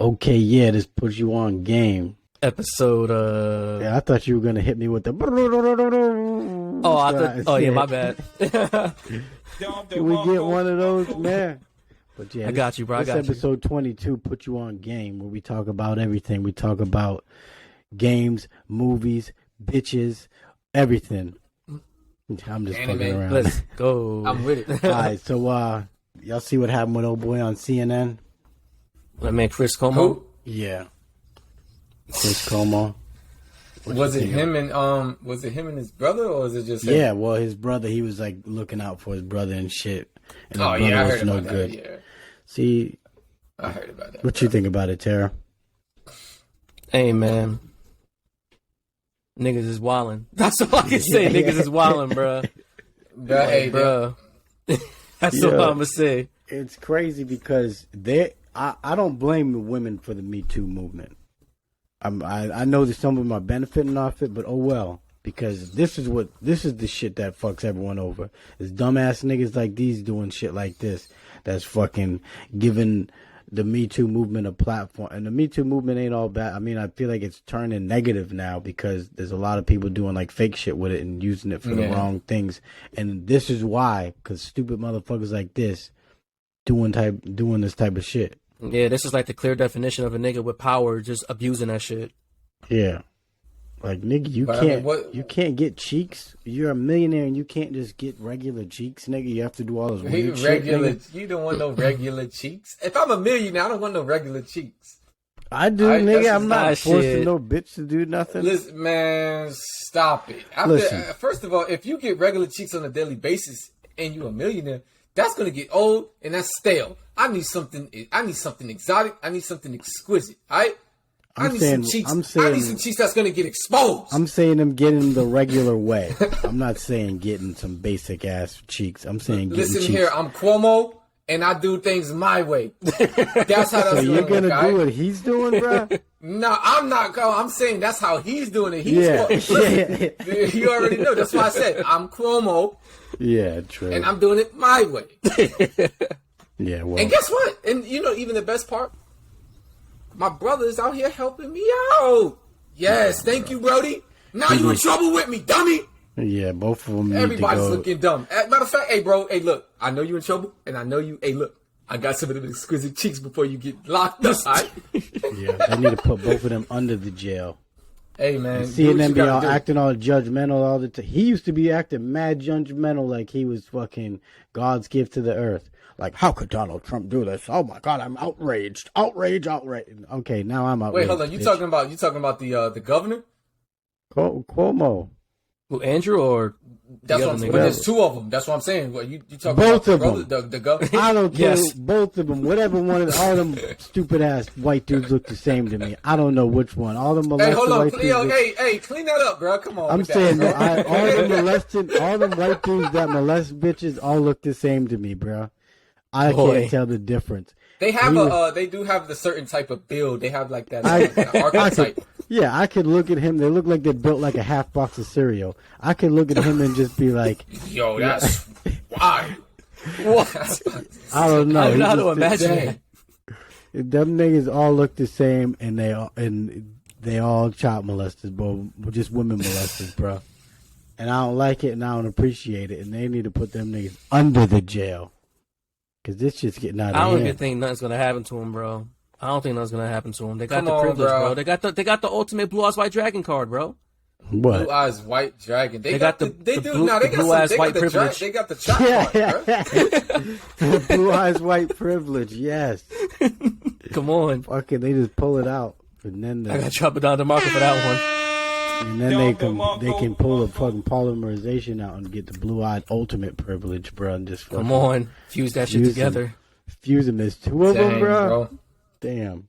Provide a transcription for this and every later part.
Okay, yeah, this puts you on game. Episode. Yeah, I thought you were gonna hit me with the. Oh, I thought. Oh, yeah, my bad. Can we get one of those, man? But yeah, I got you, bro. I got this episode 22, put you on game, where we talk about everything. We talk about games, movies, bitches, everything. I'm just fucking around. Let's go. I'm with it. All right, so y'all see what happened with old boy on CNN? My man Chris Como. Who? Yeah, Chris Como. Was it him and his brother, or was it just him? Yeah, well, his brother, he was like looking out for his brother and shit. And his Oh brother yeah, I was heard no about good. that. Yeah, See, I heard about that. what you think about it, Tara? Hey, man. Niggas is wildin'. That's all I can say. Niggas is wildin', bro. But, hey, Bro. That's all I'm gonna say. It's crazy because I don't blame the women for the Me Too movement. I know that some of them are benefiting off it, but oh well. Because this is the shit that fucks everyone over. Is dumbass niggas like these doing shit like this. That's fucking giving the Me Too movement a platform. And the Me Too movement ain't all bad. I mean, I feel like it's turning negative now because there's a lot of people doing like fake shit with it and using it for the wrong things. And this is why, because stupid motherfuckers like this doing this type of shit. Yeah, this is like the clear definition of a nigga with power just abusing that shit. Yeah. Like, nigga, you can't get cheeks. You're a millionaire and you can't just get regular cheeks, nigga. You have to do all those weird shit, nigga. You don't want no regular cheeks. If I'm a millionaire, I don't want no regular cheeks. I do, nigga. I'm not forcing no bitch to do nothing. Listen, man, stop it. First of all, if you get regular cheeks on a daily basis and you a millionaire, that's gonna get old and that's stale. I need something exotic. I need something exquisite. All right. I need some cheeks that's gonna get exposed. I'm saying them getting the regular way. I'm not saying getting some basic ass cheeks. I'm saying getting Listen cheeks. here, I'm Cuomo and I do things my way. That's how that's so you're gonna look, do what he's doing, bro? No, I'm not. I'm saying that's how he's doing it. Listen, you already know. That's why I said I'm Cuomo. Yeah, true. And I'm doing it my way. Yeah, well. And guess what? And you know, even the best part, my brother is out here helping me out. Yes, thank you, Brody. Now you in trouble with me, dummy. Yeah, both of them. Everybody's looking dumb. Matter of fact, hey, bro, hey, look, I know you in trouble, and I know you. Hey, look, I got some of them exquisite cheeks before you get locked up. Right? Yeah, they need to put both of them under the jail. Hey, man, seeing them be all acting all judgmental all the time. He used to be acting mad judgmental, like he was fucking God's gift to the earth. Like, how could Donald Trump do this? Oh my God, I'm outraged. Outraged. Okay, now I'm outraged. Wait, hold on. You talking about the governor? Cuomo. Who, Andrew or that's what I'm saying. But there's two of them. That's what I'm saying. What you talking both about? Of them. The governor. I don't care. Yes. Both of them. Whatever one of all them stupid ass white dudes look the same to me. I don't know which one. All the molested Hey, hold on. white dudes. Hey, clean that up, bro. Come on. I'm saying all the white dudes that molest bitches all look the same to me, bro. I can't tell the difference. They have they do have the certain type of build. They have like that archetype. I could look at him. They look like they're built like a half box of cereal. I could look at him and just be like, "Yo, that's why." What? I don't know. I don't know how to imagine that. Them niggas all look the same, and they all child molesters, bro. Just women molesters, bro. And I don't like it, and I don't appreciate it. And they need to put them niggas under the jail. Cause this shit's getting out of hand. I don't even think nothing's gonna happen to him, bro. I don't think nothing's gonna happen to him. They got the privilege, bro. They got the ultimate Blue Eyes White Dragon card, bro. What? Blue Eyes White Dragon. They got the Blue Eyes White privilege. They got the chop card, the Blue Eyes White privilege. Yes. Come on. Fucking, they just pull it out, and then I got to chop it down to market for that one. And then they can pull the fucking polymerization out and get the blue-eyed ultimate privilege, bro. And just come on, fuse that shit together. Fuse them. There's two of them, bro. Damn.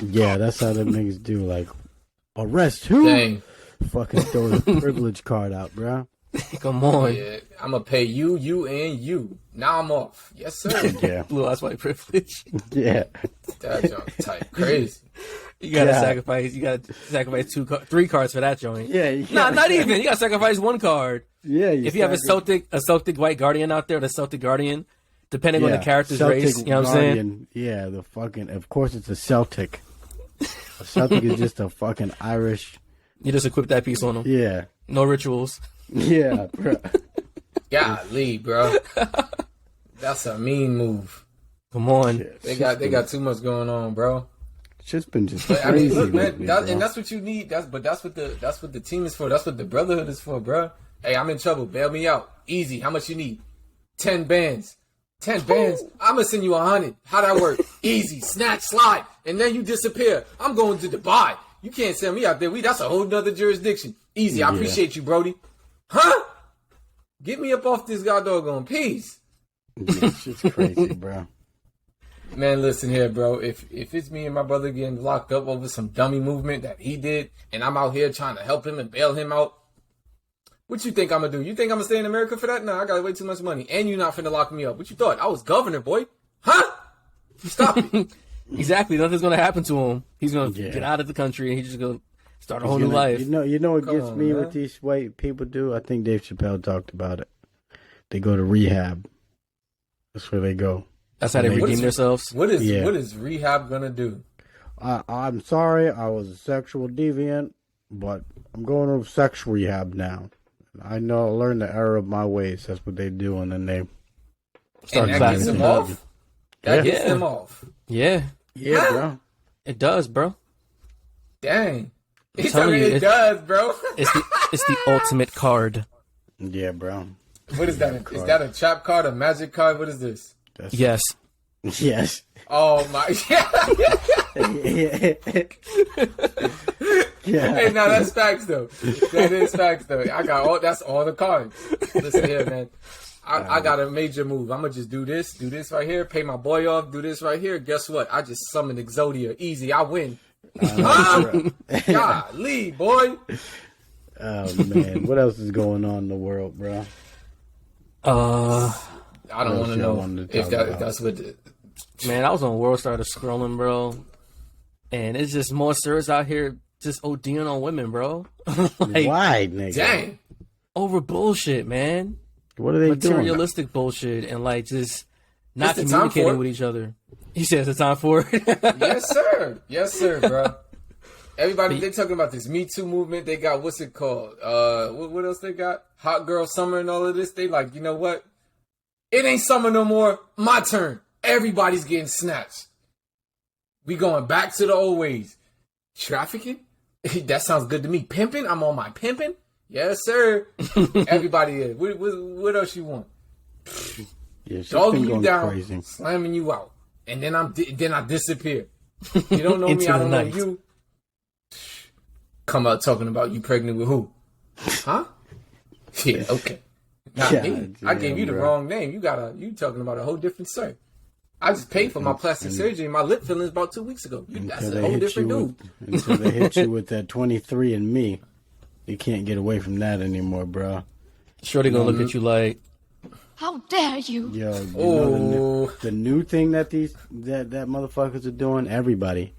Yeah, that's how them niggas do. Like, arrest who? Dang. Fucking throw the privilege card out, bro. Come on. Yeah, I'm gonna pay you, and you. Now I'm off. Yes, sir. Yeah. Blue Eyes White privilege. Yeah. That junk type crazy. You gotta sacrifice. You gotta sacrifice 3 cards for that joint. Yeah. Nah, not even. You gotta sacrifice 1 card. Yeah. If you have a Celtic White Guardian out there, the Celtic Guardian, depending on the character's Celtic race. You know what I'm saying? Guardian. Yeah, the fucking. Of course, it's a Celtic. A Celtic is just a fucking Irish. You just equip that piece on them. Yeah. No rituals. Yeah, bro. Golly, bro. That's a mean move. Come on. They got too much going on, bro. It's just been just But, crazy. I mean, look, man, lately, and bro. that's what you need. That's what the team is for. That's what the brotherhood is for, bro. Hey, I'm in trouble. Bail me out. Easy. How much you need? 10 bands. 10 bands. I'm gonna send you 100. How that work? Easy. Snatch, slide, and then you disappear. I'm going to Dubai. You can't send me out there. That's a whole nother jurisdiction. Easy. I appreciate you, Brody. Huh? Get me up off this goddamn piece. It's just crazy, bro. Man, listen here, bro. If it's me and my brother getting locked up over some dummy movement that he did, and I'm out here trying to help him and bail him out, what you think I'm gonna do? You think I'm gonna stay in America for that? No, I got way too much money, and you're not finna lock me up. What you thought? I was governor, boy. Huh? Stop it. Exactly. Nothing's gonna happen to him. He's gonna Yeah. get out of the country and he's just gonna start a whole new life. You know what Come gets on, me man. what these white people do? I think Dave Chappelle talked about it. They go to rehab. That's where they go. That's how they What redeem is- themselves. What Yeah. is rehab gonna do? I'm sorry, I was a sexual deviant, but I'm going to sexual rehab now. I know I learned the error of my ways. That's what they do, and then they start And that back gets into them it. off? That gets Yeah. them off. Yeah, Yeah, bro. it does, bro. Dang. He's telling telling you, it does, bro. It's the ultimate card. Yeah, bro. What is that? Is that a trap card, a magic card? What is this? That's, Yes. Yes. Oh my Yeah. Hey, now that's facts though. That is facts though. That's all the cards. Listen here, man. I got a major move. I'm gonna just do this right here, pay my boy off, do this right here. Guess what? I just summoned Exodia. Easy, I win. Golly, boy. Oh man, what else is going on in the world, bro? I don't What want else to y'all know wanted to if talk that about? if that's what. Man, I was on World started scrolling, bro, and it's just more sirs out here just ODing on women, bro. Like, Why, nigga? Dang. over bullshit, man. What are they doing? Materialistic bullshit and like just not It's the time for communicating it. with each other. He says it's time for it. Yes, sir, bro. Everybody, they talking about this Me Too movement. They got, what's it called? What else they got? Hot Girl Summer and all of this. They like, you know what? It ain't summer no more. My turn. Everybody's getting snatched. We going back to the old ways. Trafficking? That sounds good to me. Pimping? I'm on my pimping? Yes, sir. Everybody is. What else you want? Yeah, she's Dogging been you going down, crazy. slamming you out. And then I disappear. You don't know me, Into I the don't know night. you. Come out talking about you pregnant with who? Huh? Yeah, okay. Not God me. I gave you the damn, wrong name. You talking about a whole different sir. I just paid for my plastic surgery and my lip fillings about 2 weeks ago. That's a whole different dude. Until they hit you with that 23 and me, you can't get away from that anymore, bro. Shorty gonna look at you like, How dare you? Yo, you know Oh. the new thing that that motherfuckers are doing, everybody,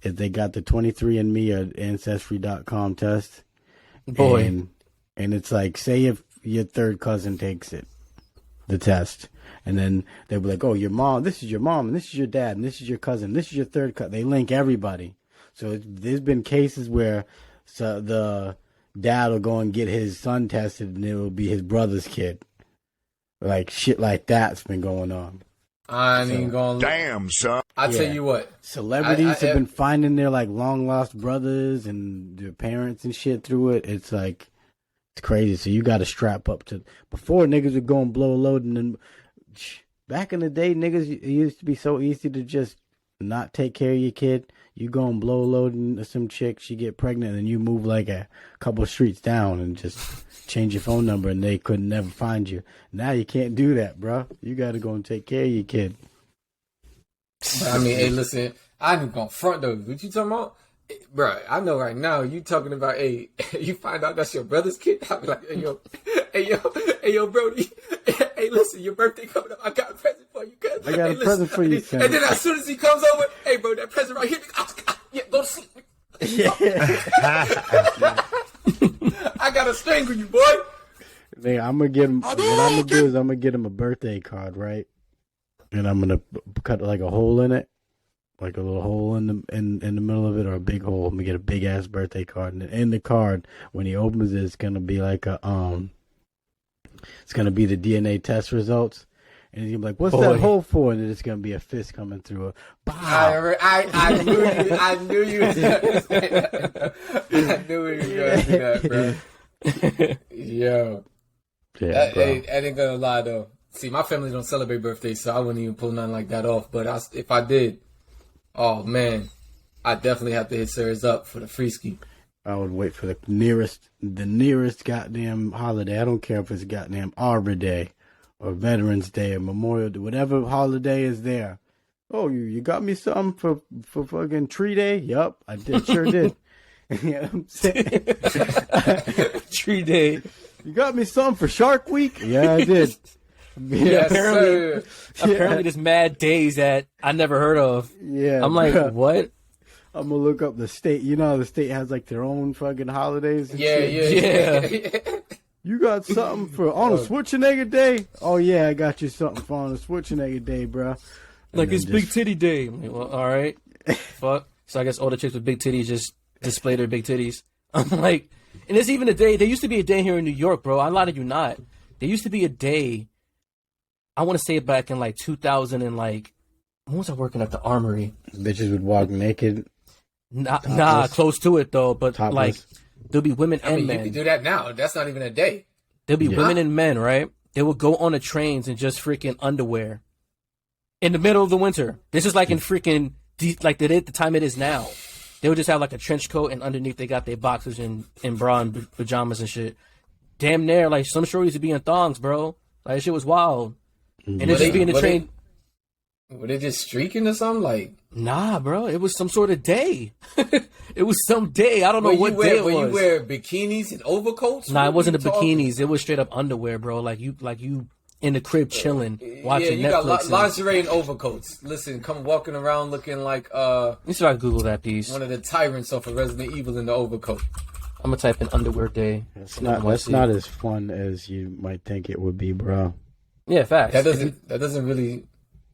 is they got the 23andMe or Ancestry.com test. boy, And it's like, say if your third cousin takes it, the test, and then they'll be like, oh, your mom, this is your mom, and this is your dad, and this is your cousin, this is your third cousin. They link everybody. So there's been cases where the dad will go and get his son tested, and it will be his brother's kid. Like, shit like that's been going on. I ain't even gonna. Damn, son. I tell Yeah. you what. Celebrities have been finding their, like, long-lost brothers and their parents and shit through it. It's like, it's crazy. So you got to strap up to. Before, niggas would go and blow a load, and then back in the day, niggas, it used to be so easy to just not take care of your kid. You go and blow a load into some chick, she get pregnant, and you move like a couple streets down and just change your phone number, and they could never find you. Now you can't do that, bro. You got to go and take care of your kid. I mean, hey, listen, I ain't gonna front though. What you talking about? Bro, I know right now you talking about, hey, you find out that's your brother's kid. I'll be like, hey, yo, Brody. Hey, listen, your birthday coming up. I got a present for you, cuz. I got a present for you, son. And then as soon as he comes over, hey, bro, that present right here. Yeah, go to sleep. I gotta strangle you, boy. I'm gonna get him. What I'm gonna do is I'm gonna get him a birthday card, right? and I'm gonna cut like a hole in it, like a little hole in the middle of it, or a big hole. I'm gonna get a big ass birthday card, and in the card, when he opens it, it's gonna be like it's gonna be the DNA test results, and he's gonna be like, "What's that hole for?" And then it's gonna be a fist coming through. I knew you. I knew you. I knew you were gonna do that, bro. Yo, Yeah, bro. I ain't gonna lie though. See, my family don't celebrate birthdays, so I wouldn't even pull nothing like that off. But if I did, oh man, I definitely have to hit Sarah's up for the free ski. I would wait for the nearest goddamn holiday. I don't care if it's goddamn Arbor Day or Veterans Day or Memorial Day, whatever holiday is there. Oh, you got me something for fucking Tree Day? Yup, I did, sure did. You know what I'm saying? Tree Day. You got me something for Shark Week? Yeah, I did. Yes, sir. Apparently there's mad days that I never heard of. Yeah, I'm like, bruh. what? I'm gonna look up the state. You know, how the state has like their own fucking holidays. And Yeah, shit. yeah. You got something for Arnold Schwarzenegger Day? Oh yeah, I got you something for Arnold Schwarzenegger Day, bro. Like, it's Big Titty Day. I'm like, well, all right. Fuck. So I guess all the chicks with big titties just display their big titties. I'm like, and there's even a day. There used to be a day here in New York, bro. I lied to you not. There used to be a day. I want to say back in like 2000 and like, when was I working at the Armory? Bitches would walk naked. Nah, close to it though. But Topless. like, there'll be women I and mean, men. you can do that now. That's not even a day. There'll be Yeah. women and men, right? They will go on the trains in just freaking underwear in the middle of the winter. This is like in freaking like the time it is now. They would just have like a trench coat, and underneath they got their boxers and bra and pajamas and shit. Damn near like some shorties would be in thongs, bro. Like that shit was wild. And it just be in the train. Were they just streaking or something? Like, Nah, bro. It was some sort of day. It was some day. I don't know what day it was. you wear bikinis and overcoats? Nah, it wasn't the What are you talking- bikinis. It was straight up underwear, bro. Like you in the crib chilling, watching yeah, you Netflix. got lingerie and overcoats. Listen, come walking around looking like Let me see if I can Google that piece. one of the tyrants off of Resident Evil in the overcoat. I'm gonna type in underwear day. That's not as fun as you might think it would be, bro. Yeah, facts. That doesn't really.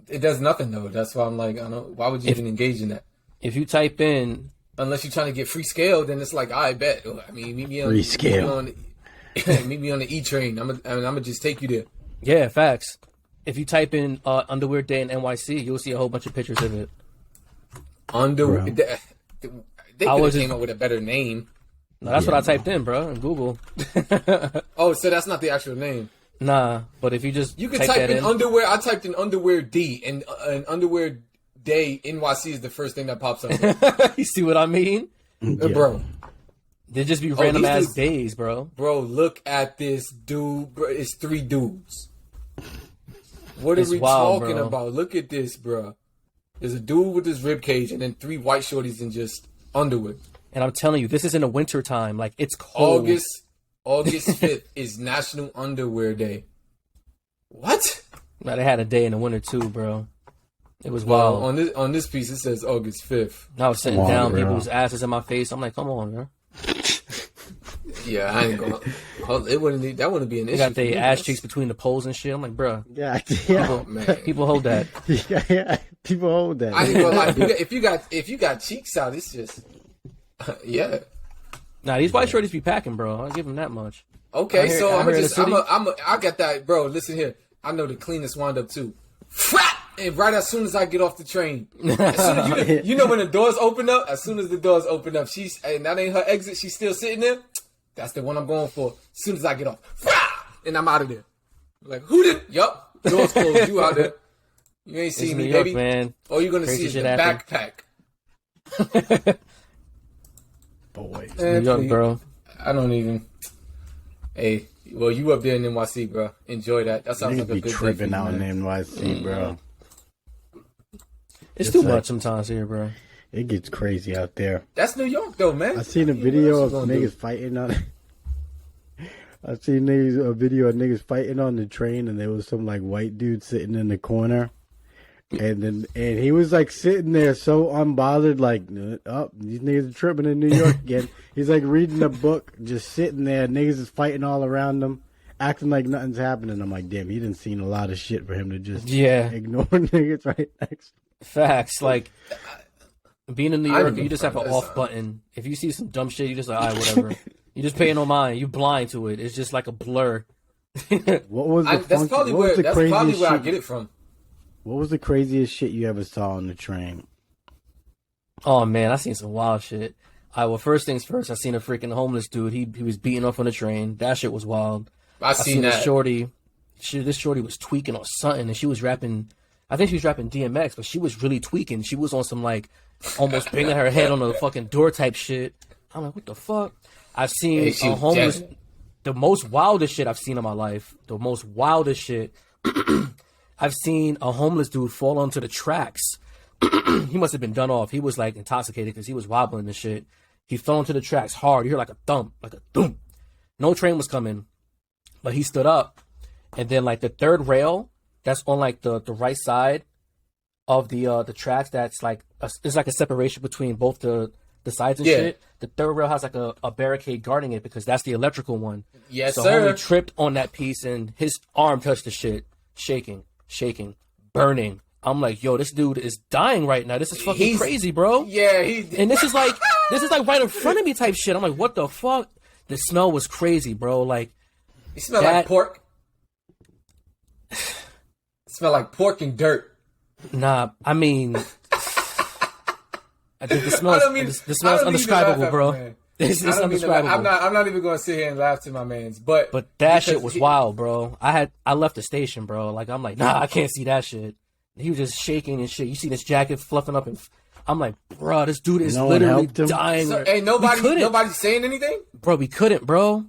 It does nothing though. That's why I'm like, I don't. Why would you even engage in that? If you type in, Unless you're trying to get free scale, then it's like, I bet. I mean, meet me on Free scale. Meet me on the E train. I'm gonna just take you there. yeah, facts. If you type in underwear day in NYC, you'll see a whole bunch of pictures of it. Underwear. Bro. They could I have was came just- up with a better name. No, that's what I typed in, bro, in Google. Oh, so that's not the actual name. Nah, but if you just You can type type that in underwear. I typed in underwear D, and underwear day NYC is the first thing that pops up. you see what I mean? Bro, They just be random these ass dudes- days, bro. look at this dude. Bro, it's 3 dudes. What It's are we wild, talking bro. about? Look at this, bro. There's a dude with his rib cage, and then 3 white shorties in just underwear. And I'm telling you, this is in the winter time. Like it's cold. August 5th is National Underwear Day. What? Now they had a day in the winter too, bro. It was Well, wild. on this piece it says August 5th. I was sitting Come on, down, bro. people's asses in my face. I'm like, come on, bro. Yeah, I ain't gonna. That wouldn't be an They issue. got for their me. ass cheeks between the poles and shit. I'm like, bro. Yeah, yeah, Oh man, People hold that. yeah. People hold that. I ain't gonna lie. If you got cheeks out, it's just yeah. Nah, these white shorties be packing, bro. I'll give them that much. Okay, Out here- so out I'm here in just the city? I got that, bro. Listen here, I know the cleanest wind up too. Frap! And right as soon as I get off the train, as soon as you know when the doors open up. As soon as the doors open up, and that ain't her exit. She's still sitting there. That's the one I'm going for. As soon as I get off, frap! And I'm out of there. Like who did? Yup, doors closed. You out there? You ain't It's seen New me, York, baby. man. All you're gonna Crazy see is shit the happen. backpack. Boy. Man, New York, please. bro. I don't even. Hey, well, you up there in NYC, bro. Enjoy that. That sounds Niggas like a be good day tripping for you, out in man. NYC, bro. It's It's too like- much sometimes here, bro. It gets crazy out there. That's New York, though, man. I seen a What video else of you gonna do? niggas fighting on. I seen a video of niggas fighting on the train, and there was some like white dude sitting in the corner, and he was like sitting there so unbothered, like, oh, these niggas are tripping in New York again. He's like reading a book, just sitting there. Niggas is fighting all around him, acting like nothing's happening. I'm like, damn, he didn't seen a lot of shit for him to just Yeah. ignore niggas right next. Facts. Like, being in New I York, didn't you just have an that's off button. If you see some dumb shit, you just like, all right, whatever. You just pay no mind. You blind to it. It's just like a blur. What was the That's probably what was where the that's probably craziest where I shit- get it from. What was the craziest shit you ever saw on the train? Oh man, I seen some wild shit. Well, first things first, I seen a freaking homeless dude. He was beating up on the train. That shit was wild. I seen this that. shorty. This shorty was tweaking on something, and she was rapping. I think she was rapping DMX, but she was really tweaking. She was on some like almost banging her head on the fucking door type shit. I'm like, what the fuck? I've seen Hey, she a was homeless. jamming. The most wildest shit I've seen in my life. The most wildest shit. I've seen a homeless dude fall onto the tracks. He must have been done off. He was like intoxicated because he was wobbling and shit. He fell onto the tracks hard. You hear like a thump, like a thump. No train was coming, but he stood up, and then like the third rail that's on like the right side of the tracks. That's like it's like a separation between both the sides and Yeah. shit. The third rail has like a barricade guarding it because that's the electrical one. Yes, so sir. homie tripped on that piece and his arm touched the shit, shaking, burning. I'm like, yo, this dude is dying right now. This is fucking He's- crazy, bro. Yeah, And this is like right in front of me type shit. I'm like, what the fuck? The smell was crazy, bro. Like, he smell that- like pork. Smell like pork and dirt. nah, I mean, I think the smell I don't mean is I don't mean to undescribable, laugh at bro. my man. It's I don't mean to laugh. undescribable. I'm not even going to sit here and laugh to my man's, but But that because shit was he- wild, bro. I left the station, bro. Like, I'm like, nah, I can't see that shit. He was just shaking and shit. You see this jacket fluffing up, and I'm like, bro, this dude is No one literally helped him? dying. So, We ain't couldn't. nobody saying anything. Bro, we couldn't, bro.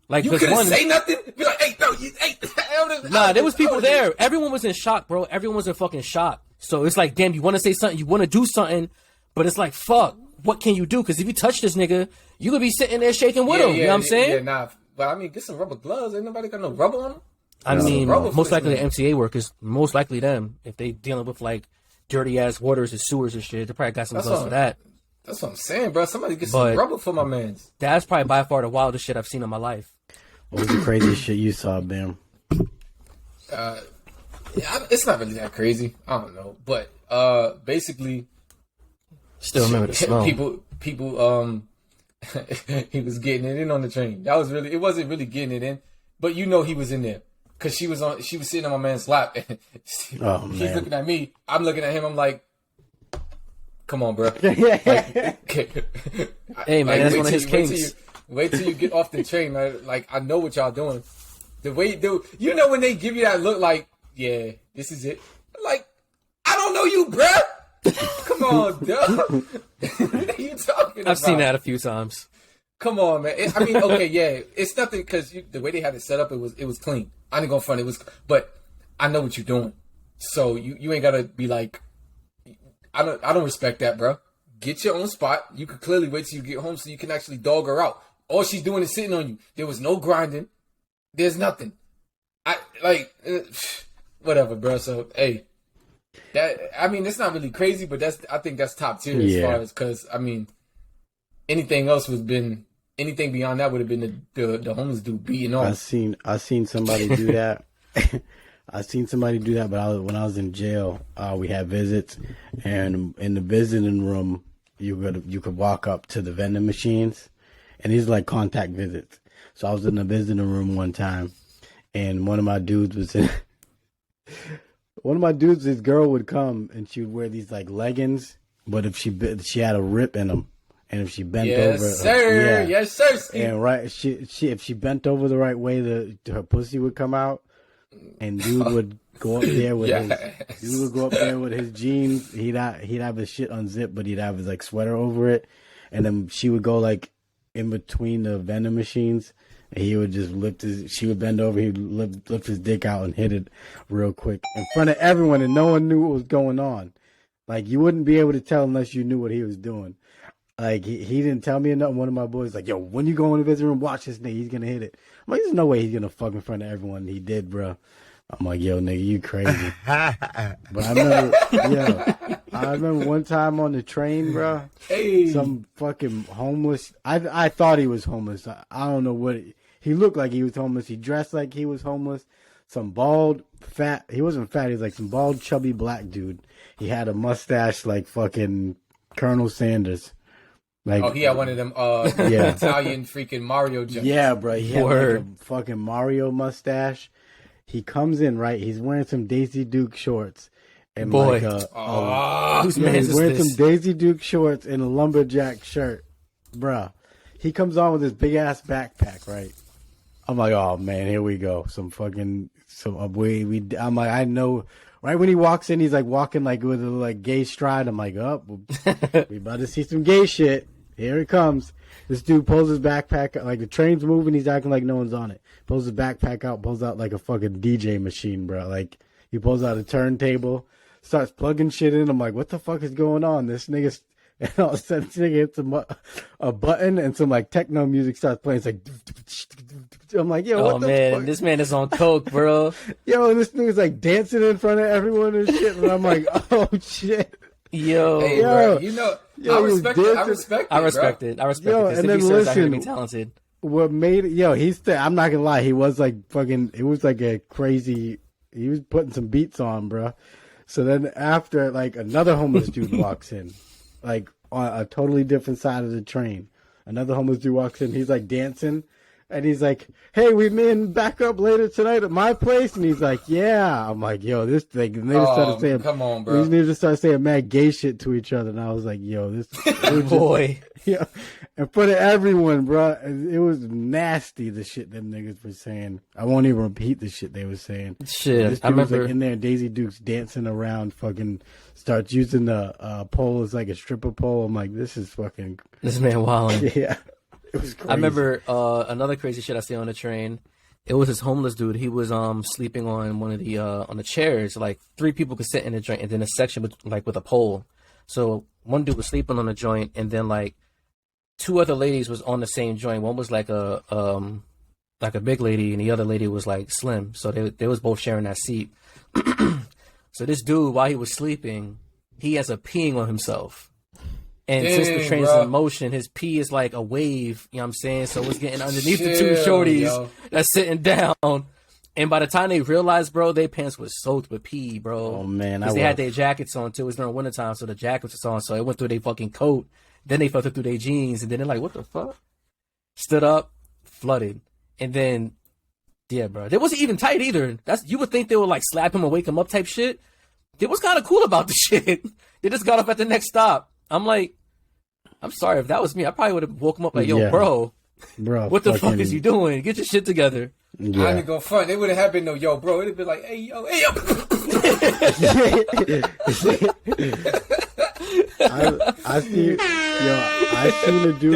Like, You 'cause couldn't one, say nothing. Be like, hey, no, you, hey. nah, there was people there. Everyone was in shock, bro. Everyone was in fucking shock. So it's like, damn, you want to say something, you want to do something, but it's like, fuck, what can you do? Because if you touch this nigga, you could be sitting there shaking with him. You know what I'm saying? Yeah, nah. But I mean, get some rubber gloves. Ain't nobody got no rubber on them. I mean, Rubber most likely the fist, MTA workers, most likely them, if they dealing with like dirty ass waters and sewers and shit, they probably got some That's gloves all. for that. That's what I'm saying, bro. Somebody get But- some rubber for my mans. That's probably by far the wildest shit I've seen in my life. What was the craziest shit you saw, Bam? Yeah, it's not really that crazy. I don't know, but basically, Still remember the smell. people, he was getting it in on the train. That was really, it wasn't really getting it in, but you know he was in there because she was sitting on my man's lap. And Oh, he's man. looking at me. I'm looking at him. I'm like, come on, bro. Hey, man, that's wait one of till his you- kinks. Wait till you get off the train, man. Like, I know what y'all doing. The way you know when they give you that look, like, yeah, this is it. Like, I don't know you, bruh. Come on, dude. What are you talking about? I've seen that a few times. Come on, man. I mean, okay, yeah, it's nothing because the way they had it set up, it was clean. I ain't gonna front. It was, but I know what you're doing, so you ain't gotta be like, I don't respect that, bro. Get your own spot. You could clearly wait till you get home so you can actually dog her out. All she's doing is sitting on you. There was no grinding. There's nothing. Whatever, bro. So hey, I mean, it's not really crazy, but I think that's top tier as Yeah. far as because I mean, anything else anything beyond that would have been the homeless dude beating I off. seen somebody do that. I seen somebody do that, but when I was in jail, we had visits, and in the visiting room, you could walk up to the vending machines, and these are like contact visits. So I was in the visiting room one time, and one of my dudes was in. One of my dudes, this girl would come and she would wear these like leggings, but if she had a rip in them, and if she bent Yes, over, sir. Yes, sir. Steve. and right, if she bent over the right way, her pussy would come out, and dude would go up there with his jeans. He'd have his shit unzipped, but he'd have his like sweater over it, and then she would go like in between the vending machines, and he would just she would bend over, he'd lift his dick out and hit it real quick in front of everyone, and no one knew what was going on. Like, you wouldn't be able to tell unless you knew what he was doing. Like, he didn't tell me nothing. One of my boys like, yo, when you go in the visiting room, watch this nigga. He's going to hit it. I'm like, there's no way he's going to fuck in front of everyone. And he did, bro. I'm like, yo, nigga, you crazy. But I remember one time on the train, bro. Hey. Some fucking homeless. I thought he was homeless. I don't know what. He looked like he was homeless. He dressed like he was homeless. Some bald, fat. He wasn't fat. He was like some bald, chubby black dude. He had a mustache like fucking Colonel Sanders. Like, he had one of them Yeah. Italian freaking Mario jumps. yeah, bro. He had like a Word. fucking Mario mustache. He comes in, right? He's wearing some Daisy Duke shorts. And Boy. Ah, Whose yeah, man he's is wearing this? some Daisy Duke shorts and a lumberjack shirt. Bruh. He comes on with this big ass backpack, right? I'm like, oh man, here we go. I'm like, I know. Right when he walks in, he's like walking like with a like gay stride. I'm like, oh, we about to see some gay shit. Here it comes. This dude pulls his backpack, like the train's moving, he's acting like no one's on it. Pulls his backpack out, pulls out like a fucking DJ machine, bro. Like, he pulls out a turntable, starts plugging shit in. I'm like, what the fuck is going on? This nigga's, and all of a sudden, this nigga hits a button and some like techno music starts playing. It's like, I'm like, yo, Oh what the man, fuck? this man is on coke, bro. Yo, and this nigga's like dancing in front of everyone and shit. And I'm like, oh shit. Yo, Hey, Yo. bro, you know, Yo, I he was respect it. I dancing. respect it. I respect bro. it. I respect Yo, it. Because and if he then says I hear to be listen. talented. What made it, yo, I'm not gonna lie, he was like fucking, it was like a crazy, he was putting some beats on, bro. So then after, like, another homeless dude walks in, like, on a totally different side of the train. Another homeless dude walks in, he's like dancing, and he's like, hey, we mean back up later tonight at my place? And he's like, yeah. I'm like, yo, this thing, and they just started saying, come on, bro. we just started saying mad gay shit to each other, and I was like, yo, this, it was just- Boy, yeah, in front of everyone, bro. It was nasty, the shit them niggas were saying. I won't even repeat the shit they were saying. shit. This I dude was remember. like in there, Daisy Dukes dancing around, fucking starts using the pole as like a stripper pole. I'm like, this is fucking, This man wilding. yeah. It was crazy. I remember another crazy shit I see on the train. It was this homeless dude. He was sleeping on one of the on the chairs. Like 3 people could sit in the joint, and then a section with a pole. So one dude was sleeping on the joint, and then like 2 other ladies was on the same joint. One was like a big lady, and the other lady was like slim. So they was both sharing that seat. So this dude, while he was sleeping, he has a peeing on himself. And since the Dang, train's bro. in motion, his pee is like a wave, you know what I'm saying? So it's getting underneath the 2 Chill, shorties yo. that's sitting down. And by the time they realized, bro, their pants was soaked with pee, bro. Oh, man, Because I they had was- their jackets on, too. It was during wintertime, so the jackets was on. So it went through their fucking coat. Then they felt it through their jeans. And then they're like, what the fuck? Stood up, flooded. And then, yeah, bro. They wasn't even tight either. You would think they would, like, slap him and wake him up type shit. They was kind of cool about the shit. They just got off at the next stop. I'm like, I'm sorry, if that was me, I probably would have woke him up like, yo, Yeah. bro, bro, what the fuck fucking- is you doing? Get your shit together. I Yeah. ain't go front. They would have been no yo, bro. It'd been like, hey yo. I seen a dude.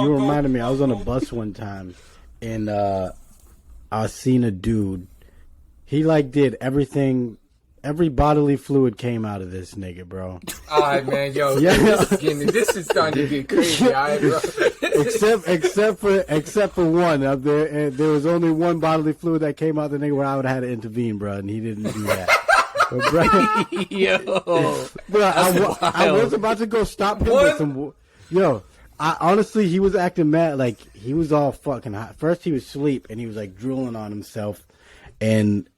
You reminded me. I was on a bus one time, and I seen a dude. He like did everything. Every bodily fluid came out of this nigga, bro. All right, man, yo. Yeah. This is starting to get crazy, all right, bro. except for one. There, and there was only one bodily fluid that came out of the nigga where I would have had to intervene, bro, and he didn't do that. But, bro, Yo. bro, I wild. was about to go stop him What? with some. Yo, honestly, he was acting mad. Like, he was all fucking hot. First, he was asleep, and he was, like, drooling on himself. And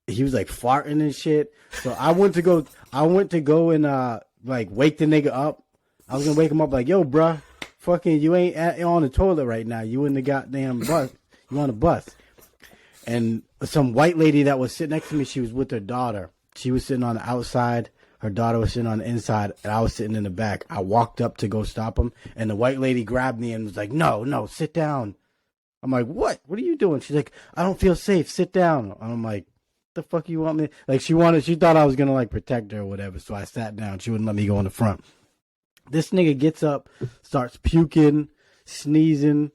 he was, like, farting and shit. So I went to go and, like, wake the nigga up. I was gonna wake him up like, yo, bruh, fucking, you ain't on the toilet right now. You in the goddamn bus. You on a bus. And some white lady that was sitting next to me, she was with her daughter. She was sitting on the outside. Her daughter was sitting on the inside, and I was sitting in the back. I walked up to go stop him, and the white lady grabbed me and was like, no, sit down. I'm like, what? What are you doing? She's like, I don't feel safe. Sit down. And I'm like, the fuck you want me? Like, she thought I was going to, like, protect her or whatever, so I sat down. She wouldn't let me go in the front. This nigga gets up, starts puking, sneezing,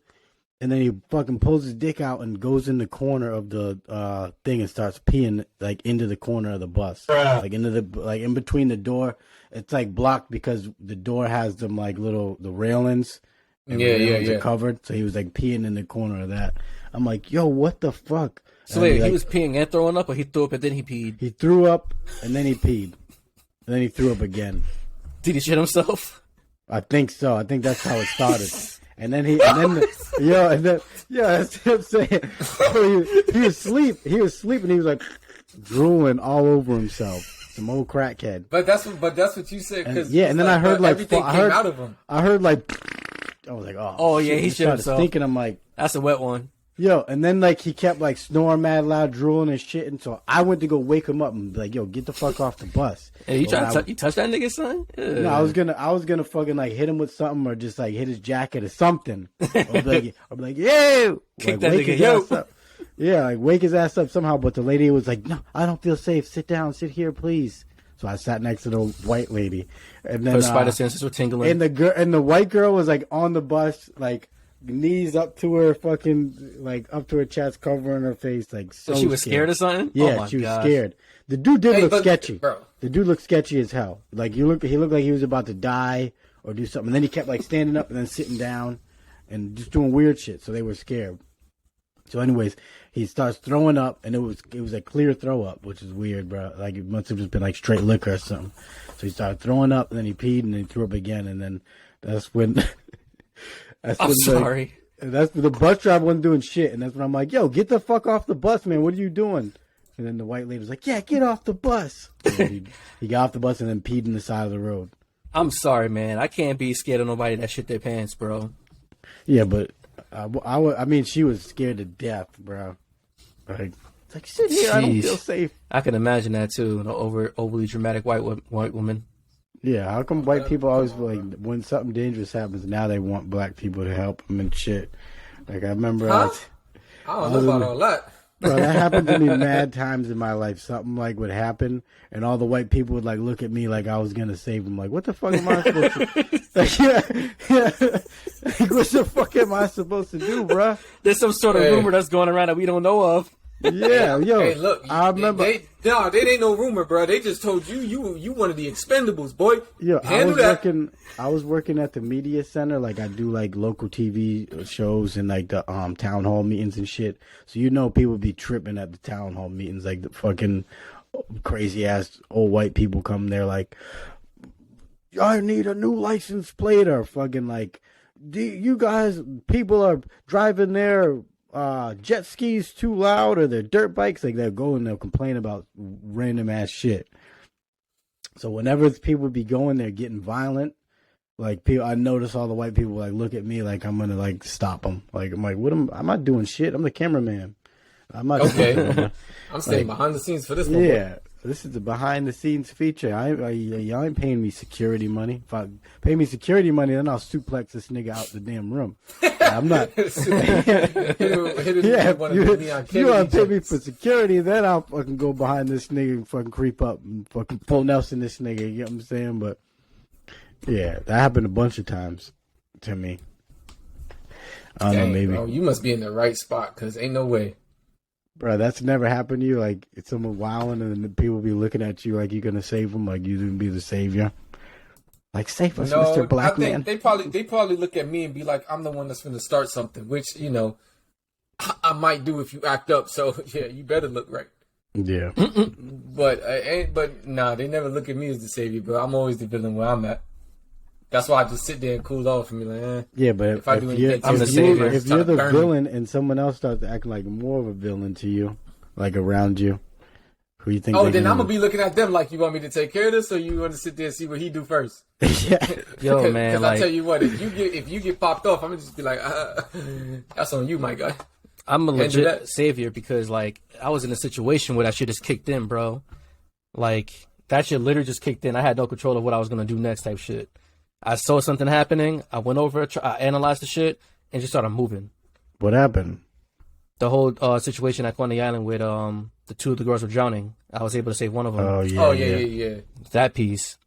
and then he fucking pulls his dick out and goes in the corner of the thing and starts peeing like into the corner of the bus, like in between the door. It's like blocked because the door has them like the railings. And the railings are covered, so he was like peeing in the corner of that. I'm like, yo, what the fuck? So And wait, like, he was peeing and throwing up, or he threw up and then he peed? he threw up and then he peed, and then he threw up again. Did he shit himself? I think so. I think that's how it started. And then that's what I'm saying. So he was asleep. He was sleeping. He was like drooling all over himself. Some old crackhead. But that's what you said. Cause and then I heard like everything came out of him. I heard like, I was like, oh yeah, he started stinking. I'm like, that's a wet one. Yo, and then like he kept like snoring mad loud, drooling and shit, and so I went to go wake him up and be like, "Yo, get the fuck off the bus." Hey, you you touch that nigga, son? Yeah. No, I was gonna fucking like hit him with something or just like hit his jacket or something. I'll be like, "Yo!" Kick like, that nigga, yo. Yeah, like wake his ass up somehow. But the lady was like, "No, I don't feel safe. Sit down, sit here, please." So I sat next to the white lady, and then her spider senses were tingling. And the white girl was like on the bus, like knees up to her fucking like up to her chest, covering her face, like so. She was scared or something. Yeah, oh she was scared. The dude did look sketchy. Bro. The dude looked sketchy as hell. Like he looked like he was about to die or do something. And then he kept like standing up and then sitting down and just doing weird shit. So they were scared. So, anyways, he starts throwing up, and it was a clear throw up, which is weird, bro. Like it must have just been like straight liquor or something. So he started throwing up, and then he peed, and then he threw up again, and then that's when. I'm sorry. That's the bus driver wasn't doing shit, and that's when I'm like, "Yo, get the fuck off the bus, man! What are you doing?" And then the white lady was like, "Yeah, get off the bus." He got off the bus and then peed in the side of the road. I'm sorry, man. I can't be scared of nobody that shit their pants, bro. Yeah, but I mean, she was scared to death, bro. Like, it's like sit here, I don't feel safe. I can imagine that too. An overly dramatic white woman. Yeah, how come white people always like when something dangerous happens, now they want black people to help them and shit? Like I remember, I don't know about all that. Bro, that happened to me mad times in my life. Something like would happen, and all the white people would like look at me like I was gonna save them. Like, what the fuck am I supposed to? Like, yeah. Like, what the fuck am I supposed to do, bro? There's some sort of rumor that's going around that we don't know of. Yeah, yo. Hey, look, I remember. They ain't no rumor, bro. They just told you one of the expendables, boy. Yo, I was working at the media center. Like I do like local TV shows and like the town hall meetings and shit. So people be tripping at the town hall meetings, like the fucking crazy ass old white people come there like, I need a new license plate, or fucking like, you guys, people are driving their jet skis too loud, or their dirt bikes. Like they'll go and they'll complain about random ass shit. So whenever people be going there getting violent, like I notice all the white people like look at me like I'm gonna like stop them. Like I'm like, I'm not doing shit. I'm the cameraman. I'm not. Okay. I'm staying behind the scenes for this one. Yeah. This is the behind the scenes feature. Y'all ain't paying me security money. If I pay me security money, then I'll suplex this nigga out the damn room. I'm not. You want to pay me for security, then I'll fucking go behind this nigga and fucking creep up and fucking pull Nelson this nigga. You get what I'm saying? But yeah, that happened a bunch of times to me. I don't know, maybe. Bro, you must be in the right spot, because ain't no way. Bro, that's never happened to you? Like, it's someone wilding and then people be looking at you like you're going to save them, like you're going to be the savior. Like, save us, Mr. Black Man. They probably look at me and be like, I'm the one that's going to start something, which, I might do if you act up. So, yeah, you better look right. Yeah. But they never look at me as the savior, but I'm always the villain where I'm at. That's why I just sit there and cool off and be like, eh. Yeah, but if I do anything, I'm the savior. If you're the villain and someone else starts acting like more of a villain to you, like around you, who you think? Oh, then I'm gonna be looking at them like, you want me to take care of this, or you want to sit there and see what he do first? Yeah. Yo, man. Because I tell you what, if you get popped off, I'm gonna just be like, that's on you, my guy. I'm a legit savior because like I was in a situation where that shit just kicked in, bro. Like that shit literally just kicked in. I had no control of what I was gonna do next, type shit. I saw something happening. I went over it, I analyzed the shit, and just started moving. What happened? The whole situation at Coney Island with the two of the girls were drowning. I was able to save one of them. Oh yeah. That piece,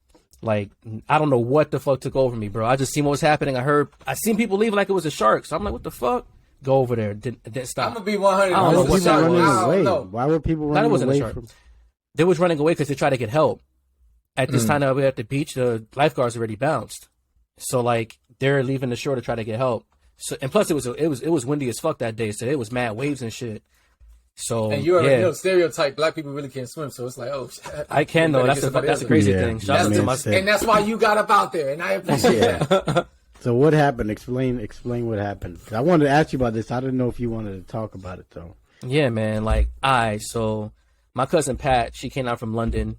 like I don't know what the fuck took over me, bro. I just seen what was happening. I seen people leaving like it was a shark. So I'm like, what the fuck? Go over there. Didn't stop. I'm gonna be 100. I don't know what that was. Why were people running away from? They was running away because they tried to get help. At this time that we were at the beach, the lifeguards already bounced. So like they're leaving the shore to try to get help. So and plus it was windy as fuck that day, so it was mad waves and shit. So and you already know stereotype black people really can't swim, so it's like, oh shit. I can though. That's a crazy thing. Shout out to my and that's why you got up out there, and I appreciate that. So what happened? Explain what happened. 'Cause I wanted to ask you about this. I didn't know if you wanted to talk about it though. Yeah, man. Like, so my cousin Pat, she came out from London.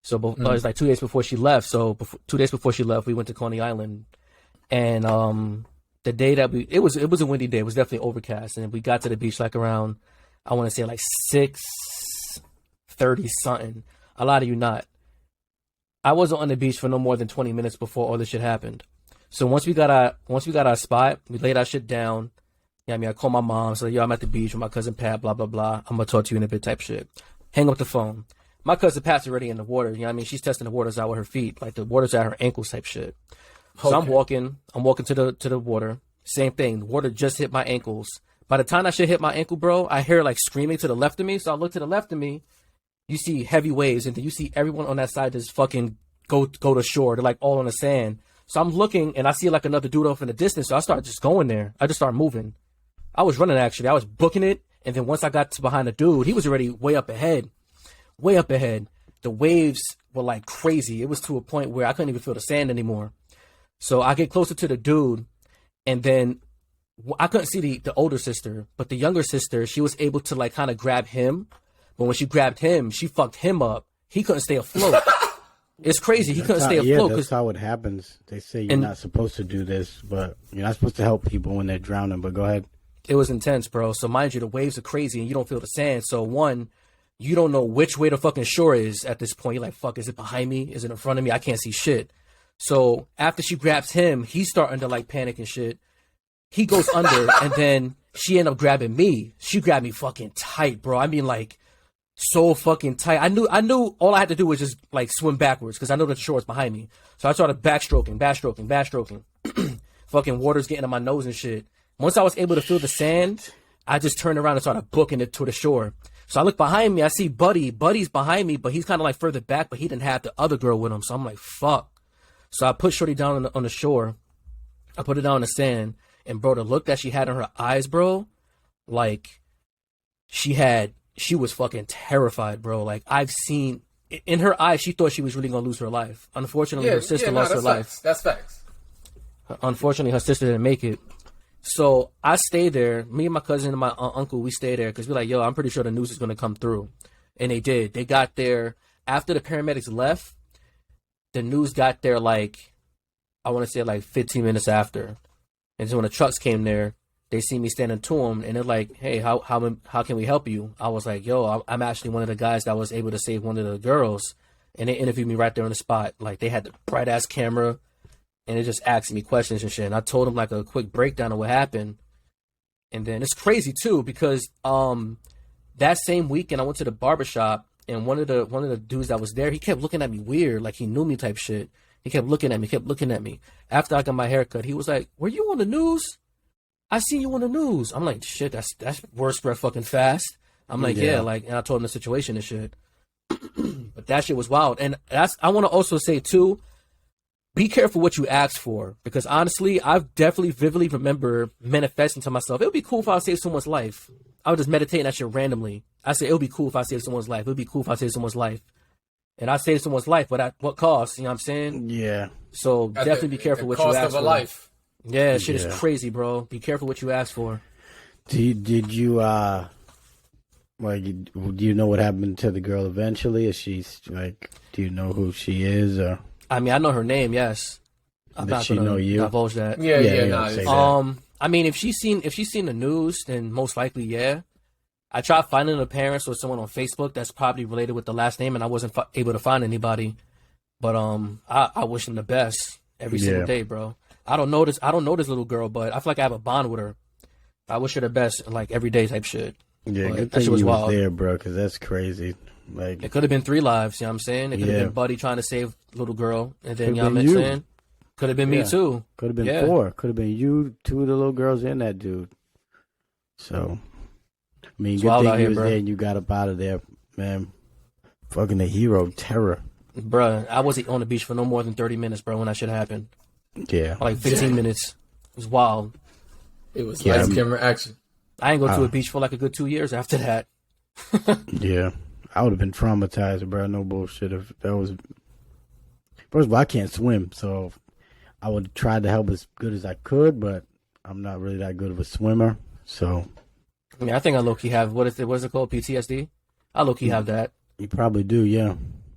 So it was like 2 days before she left. So 2 days before she left, we went to Coney Island. And the day that it was a windy day. It was definitely overcast. And we got to the beach like around, I want to say like 6:30 something. A lot of you not. I wasn't on the beach for no more than 20 minutes before all this shit happened. So once we got our spot, we laid our shit down. Yeah, I mean, I called my mom, so yo, I'm at the beach with my cousin Pat, blah blah blah. I'm gonna talk to you in a bit, type shit. Hang up the phone. My cousin Pat's already in the water. You know what I mean? She's testing the waters out with her feet, like the water's at her ankles, type shit. So I'm walking to the water. Same thing. The water just hit my ankles. By the time that shit hit my ankle, bro, I hear like screaming to the left of me. So I look to the left of me. You see heavy waves, and then you see everyone on that side just fucking go to shore. They're like all on the sand. So I'm looking, and I see like another dude off in the distance. So I start just going there. I just start moving. I was running, actually. I was booking it. And then once I got to behind the dude, he was already way up ahead. Way up ahead. The waves were like crazy. It was to a point where I couldn't even feel the sand anymore. So I get closer to the dude, and then I couldn't see the older sister, but the younger sister, she was able to like kind of grab him. But when she grabbed him, she fucked him up. He couldn't stay afloat. It's crazy. He couldn't stay afloat. Yeah, that's how it happens. They say you're not supposed to do this, but you're not supposed to help people when they're drowning. But go ahead. It was intense, bro. So mind you, the waves are crazy and you don't feel the sand. So one, you don't know which way the fucking shore is at this point. You're like, fuck, is it behind me? Is it in front of me? I can't see shit. So after she grabs him, he's starting to like panic and shit. He goes under, and then she ended up grabbing me. She grabbed me fucking tight, bro. I mean, like, so fucking tight. I knew all I had to do was just like swim backwards because I know that the shore is behind me. So I started backstroking. Fucking water's getting on my nose and shit. Once I was able to feel the sand, I just turned around and started booking it to the shore. So I look behind me, I see Buddy. Buddy's behind me, but he's kind of like further back, but he didn't have the other girl with him. So I'm like, fuck. So I put Shorty down on the shore. I put her down in the sand. And bro, the look that she had in her eyes, bro, like she was fucking terrified, bro. Like I've seen in her eyes, she thought she was really gonna lose her life. Unfortunately, her sister lost her life. That's facts. Unfortunately, her sister didn't make it. So I stayed there. Me and my cousin and my uncle, we stayed there because we're like, yo, I'm pretty sure the news is gonna come through, and they did. They got there after the paramedics left. The news got there like, I want to say like 15 minutes after. And so when the trucks came there, they see me standing to them, and they're like, "Hey, how can we help you?" I was like, "Yo, I'm actually one of the guys that was able to save one of the girls," and they interviewed me right there on the spot. Like they had the bright ass camera, and they just asking me questions and shit. And I told them like a quick breakdown of what happened. And then it's crazy too because that same weekend I went to the barbershop, and one of the dudes that was there, he kept looking at me weird, like he knew me type shit. He kept looking at me. After I got my haircut, he was like, "Were you on the news? I seen you on the news." I'm like, "Shit, that's word spread fucking fast." I'm like, yeah, like, and I told him the situation and shit. But that shit was wild. And I want to also say too, be careful what you ask for, because honestly, I've definitely vividly remember manifesting to myself, it would be cool if I saved someone's life. I would just meditate on that shit randomly. I said, it would be cool if I saved someone's life. It would be cool if I saved someone's life. And I saved someone's life, but at what cost? You know what I'm saying? Yeah. So definitely be careful what you ask for. Cost of a life. Yeah, shit is crazy, bro. Be careful what you ask for. Did you do you know what happened to the girl eventually? Is she like, do you know who she is, or? I mean, I know her name. Yes. I'm not gonna divulge that. Yeah. I mean, if she's seen the news, then most likely, yeah. I tried finding the parents or someone on Facebook that's probably related with the last name, and I wasn't able to find anybody. But I wish them the best every single day, bro. I don't know this little girl, but I feel like I have a bond with her. I wish her the best, like every day type shit. Yeah, but good that thing shit was you wild. was there, bro, because that's crazy. Like, it could have been 3 lives. You know what I'm saying? It could have been Buddy trying to save little girl, and then you know what I'm saying? Could have been me too. Could have been 4. Could have been you, 2 of the little girls, and that dude. So, I mean, good thing you was there and you got up out of there, man. Fucking the hero, terror. Bruh, I wasn't on the beach for no more than 30 minutes, bro, when that shit happened. Yeah. Like 15 minutes. It was wild. It was lights, camera, action. I ain't go to a beach for like a good 2 years after that. Yeah. I would have been traumatized, bro. No bullshit. If that was... First of all, I can't swim, so I would try to help as good as I could, but I'm not really that good of a swimmer. So I mean, I think I low key have what is it called? PTSD. I low key have that. you probably do, yeah.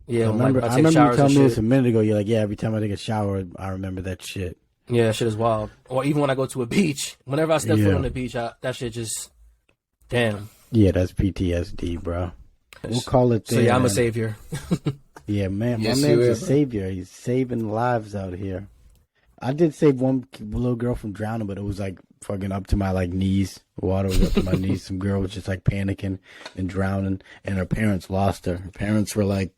Yeah, I when, remember, like, I I take remember you showers telling and me this shit. a minute ago. You're like, yeah, every time I take a shower, I remember that shit. Yeah, that shit is wild. Or even when I go to a beach, whenever I step foot Yeah. on the beach, that shit just, damn. Yeah, that's PTSD, bro. We'll call it So there. yeah, I'm a man. savior. Yeah, man, Yes, my you man's a is. savior. He's saving lives out here. I did save one little girl from drowning, but it was like fucking up to my like knees. Water was up to my knees. Some girl was just like panicking and drowning, and her parents lost her. Her parents were like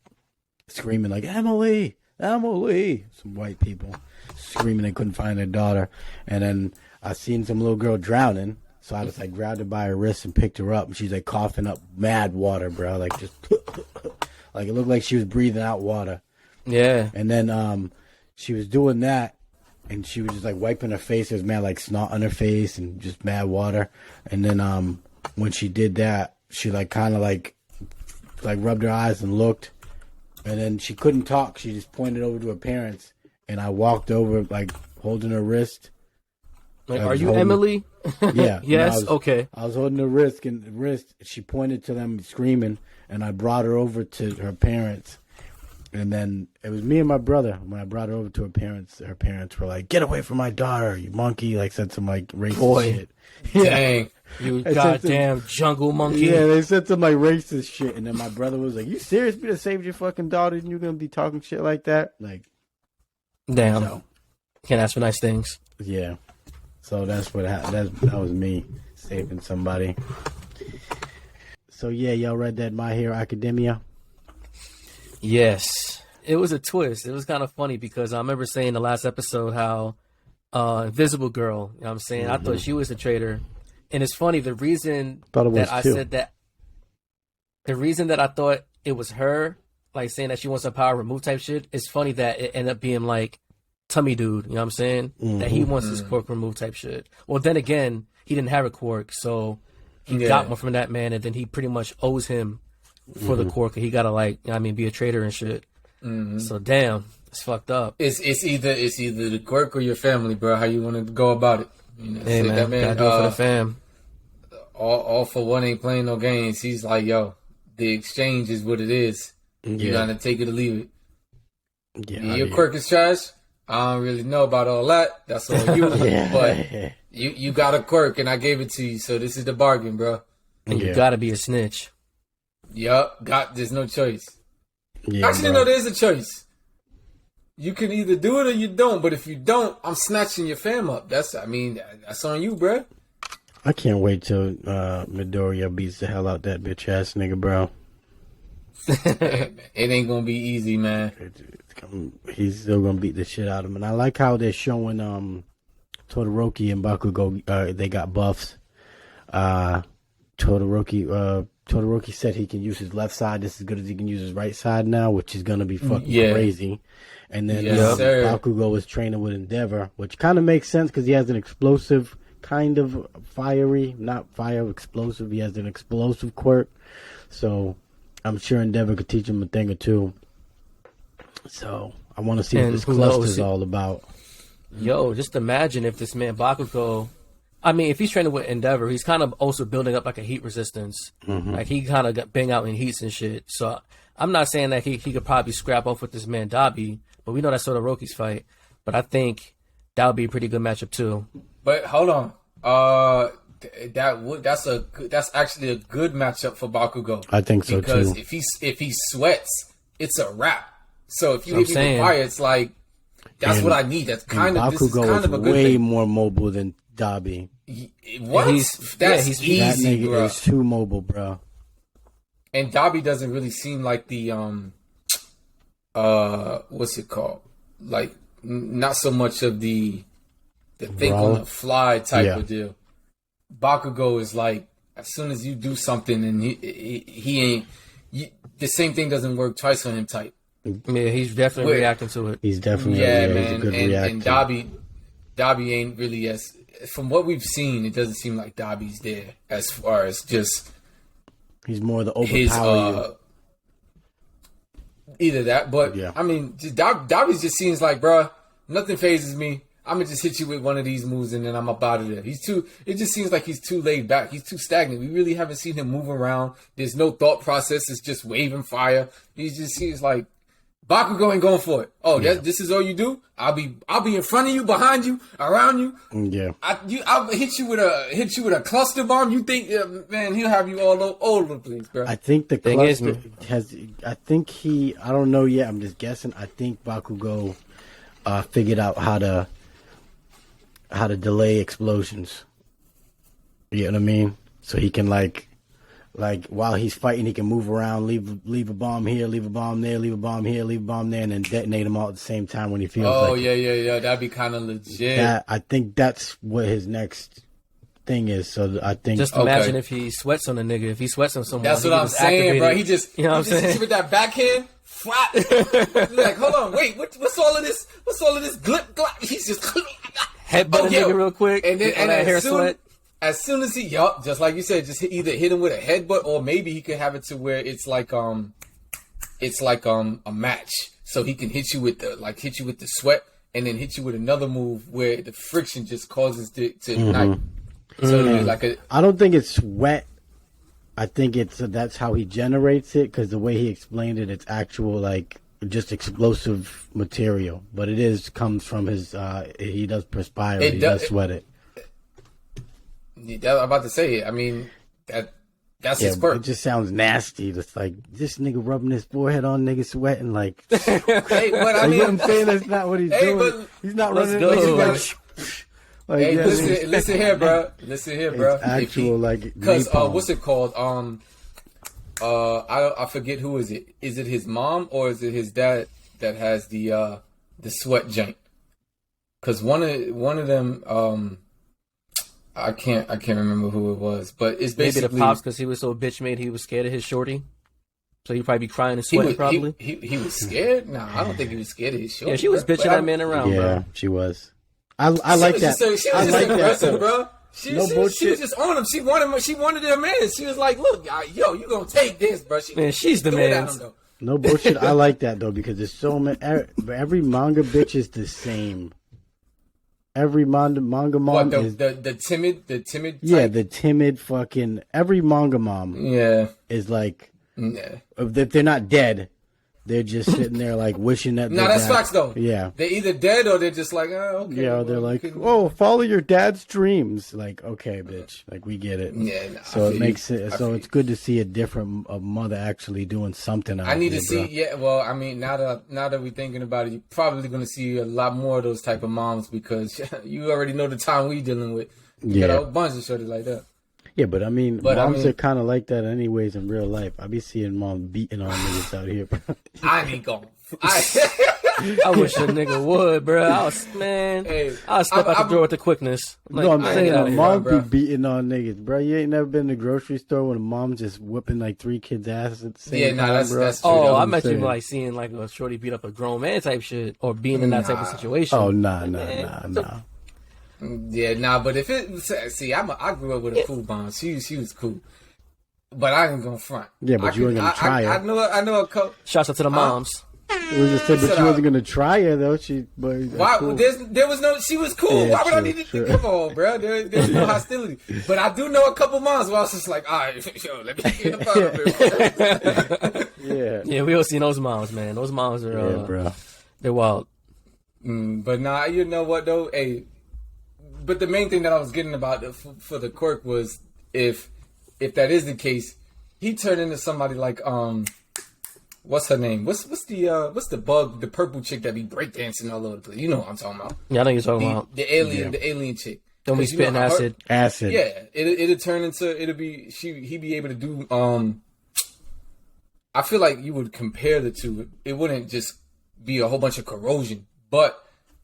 screaming like Emily, Emily. Some white people screaming they couldn't find their daughter, and then I seen some little girl drowning. So I just like grabbed her by her wrist and picked her up, and she's like coughing up mad water, bro. Like just like it looked like she was breathing out water. Yeah. And then she was doing that, and she was just like wiping her face. There's mad like snot on her face and just mad water. And then when she did that, she like kind of like rubbed her eyes and looked, and then she couldn't talk. She just pointed over to her parents, and I walked over like holding her wrist. Like, I are was you holding- Emily? Yeah. Yes. No, Okay. I was holding her wrist. She pointed to them screaming, and I brought her over to her parents. And then it was me and my brother. When I brought her over to her parents were like, "Get away from my daughter, you monkey!" Like said some like racist Boy. shit. Dang. You I said goddamn jungle monkey. Yeah, they said some like racist shit. And then my brother was like, "You serious? Me to save your fucking daughter, and you're gonna be talking shit like that?" Like, Damn. so Can't ask for nice things. yeah. So that's what happened. That was me saving somebody. So yeah, y'all read that My Hero Academia? Yes. It was a twist. It was kind of funny because I remember saying the last episode how Invisible Girl, you know what I'm saying? I thought she was a traitor. And it's funny, the reason Thought it was that I too. said that, the reason that I thought it was her, like saying that she wants a power remove type shit, it's funny that it ended up being like Tummy Dude, you know what I'm saying? That he wants his quirk removed type shit. Well, then again, he didn't have a quirk, so he Yeah. got one from that man, and then he pretty much owes him for the quirk. He gotta like, you know what I mean, be a traitor and shit. So damn, it's fucked up. It's either the quirk or your family, bro. How you want to go about it? You know, Hey so man, that man, gotta do it for the fam. all for one ain't playing no games. He's like, yo, the exchange is what it is. You Yeah. gotta take it or leave it. Yeah. Your quirk is trash. I don't really know about all that. That's on you. Yeah. But you got a quirk and I gave it to you, so this is the bargain, bro. And Yeah. you gotta be a snitch. Yup, there's no choice. Yeah, Actually, bro. no, there's a choice. You can either do it or you don't, but if you don't, I'm snatching your fam up. That's on you, bro. I can't wait till Midoriya beats the hell out that bitch ass nigga, bro. It ain't gonna be easy, man. He's still gonna beat the shit out of him. And I like how they're showing Todoroki and Bakugo. They got buffs. Todoroki said he can use his left side just as good as he can use his right side now, which is gonna be fucking Yeah. crazy. And then Yes, sir. Bakugo is training with Endeavor, which kind of makes sense because he has an explosive, kind of fiery, not fire explosive. He has an explosive quirk, so I'm sure Endeavor could teach him a thing or two. So I want to see what And this who cluster knows? is all about. Yo, just imagine if this man Bakugo, I mean, if he's training with Endeavor, he's kind of also building up like a heat resistance. Like he kind of got bang out in heats and shit. So I'm not saying that he could probably scrap off with this man Dabi, but we know that's Todoroki's fight. But I think that would be a pretty good matchup too. But hold on, that's actually a good matchup for Bakugo. I think so because too. if he sweats, it's a wrap. So if you I'm hit me saying. with fire, it's like that's And- what I need. That's kind And of this is Bakugo kind is of a good way thing. more mobile than Dabi. What? he's- That's he's- That easy, nigga bro. is too mobile, bro. And Dabi doesn't really seem like the what's it called? Like not so much of the think Raw? on the fly type Yeah. of deal. Bakugo is like as soon as you do something and he ain't the same thing doesn't work twice on him type. Yeah, he's definitely Wait. reacting to it. He's definitely Yeah, he's a man. good And reactor. Dabi ain't really as from what we've seen, it doesn't seem like Dabi's there as far as just He's more the his overpower. either that, but Yeah. I mean, Davies just seems like, bruh, nothing phases me. I'm gonna just hit you with one of these moves and then I'm up out of there. It just seems like he's too laid back. He's too stagnant. We really haven't seen him move around. There's no thought process. It's just waving fire. He just seems like Bakugo ain't going for it. Oh, this is all you do? I'll be in front of you, behind you, around you. Yeah. I'll hit you with a cluster bomb. You think, man, he'll have you all over the place, bro. I think the Thing is, cluster has. I think I don't know yet. I'm just guessing. I think Bakugo figured out how to delay explosions. You know what I mean? So he can like while he's fighting, he can move around, leave a bomb here, leave a bomb there, leave a bomb here, leave a bomb there, and then detonate them all at the same time when he feels like. Oh yeah. That'd be kind of legit. I think that's what his next thing is. So I think Just imagine if he sweats on a nigga. If he sweats on someone, That's what I'm saying, bro. He just, you know what I'm saying? hits you with that backhand. Flat. Like, hold on, wait. What's all of this? What's all of this glip? He's just Headbutt a nigga real quick. And then, all that hair sweat. As soon as just like you said, just either hit him with a headbutt, or maybe he could have it to where it's like a match, so he can hit you with the sweat, and then hit you with another move where the friction just causes to ignite. So it'll be like I don't think it's sweat. I think that's how he generates it, because the way he explained it, it's actual like just explosive material, but comes from his he does perspire, he does sweat it. I'm about to say it. I mean, that's his quirk. It just sounds nasty. It's like this nigga rubbing his forehead on nigga sweating like. Hey, but I mean, you know what I'm saying? That's not what he's doing. He's not running. Hey, listen here, bro. Listen here, bro. It's actual because what's it called? I forget who is it. Is it his mom or is it his dad that has the sweat joint? Because one of them I can't remember who it was, but it's basically maybe the pops, because he was so bitch made he was scared of his shorty. So he'd probably be crying and sweating. Probably he was scared. No, I don't think he was scared of his shorty. Yeah, she was bitching that man around. Yeah, bro. She was. I like that. She was just aggressive, bro. She was just on him. She wanted her man. She was like, "Look, yo, you gonna take this, bro?" She's the man. No bullshit. I like that though, because there's so many. Every manga bitch is the same. Every manga mom is the timid. Yeah, type? the timid fucking. Every manga mom. Yeah. Is like. Yeah. If they're not dead, they're just sitting there like wishing that. No, that's facts though. Yeah. They're either dead or they're just like, oh, okay. Yeah, they're like, oh, follow your dad's dreams. Like, okay, bitch. Like, we get it. Yeah. So it makes it. So it's good to see a different mother actually doing something. I need to see. Yeah. Well, I mean, now that we're thinking about it, you're probably going to see a lot more of those type of moms, because you already know the time we dealing with. You got a bunch of shorty like that. Yeah, but I mean, moms are kind of like that anyways in real life. I be seeing moms beating on niggas out here, bro. I ain't going. I wish a nigga would, bro. I'll step out the door with the quickness. Like, no, I'm saying moms be beating on niggas, bro. You ain't never been to the grocery store when a mom just whipping like 3 kids' asses at the same time, bro. That's true. Oh, I met you like seeing like a shorty beat up a grown man type shit, or being in that type of situation. Oh, nah. Yeah, but if I grew up with a cool mom. She was cool, but I ain't gonna front. Yeah, but you ain't gonna try her. I know a couple. Shouts out to the moms. It was just said, but you wasn't gonna try her though. Why? Cool. There was no. She was cool. Yeah, Why would I need to? Come on, bro. There's no hostility. But I do know a couple moms where I was just like, all right, yo, let me get the bottom. Yeah, we all seen those moms, man. Those moms are, bro. They're wild. But nah, you know what though? Hey, but the main thing that I was getting about for the quirk was if that is the case, he turned into somebody like what's her name? What's the bug, the purple chick that be breakdancing all over the place? You know what I'm talking about? Yeah, I know you're talking about the alien chick. Don't be spitting acid. Acid. Yeah, it'll turn into he'd be able to do I feel like you would compare the two. It wouldn't just be a whole bunch of corrosion, but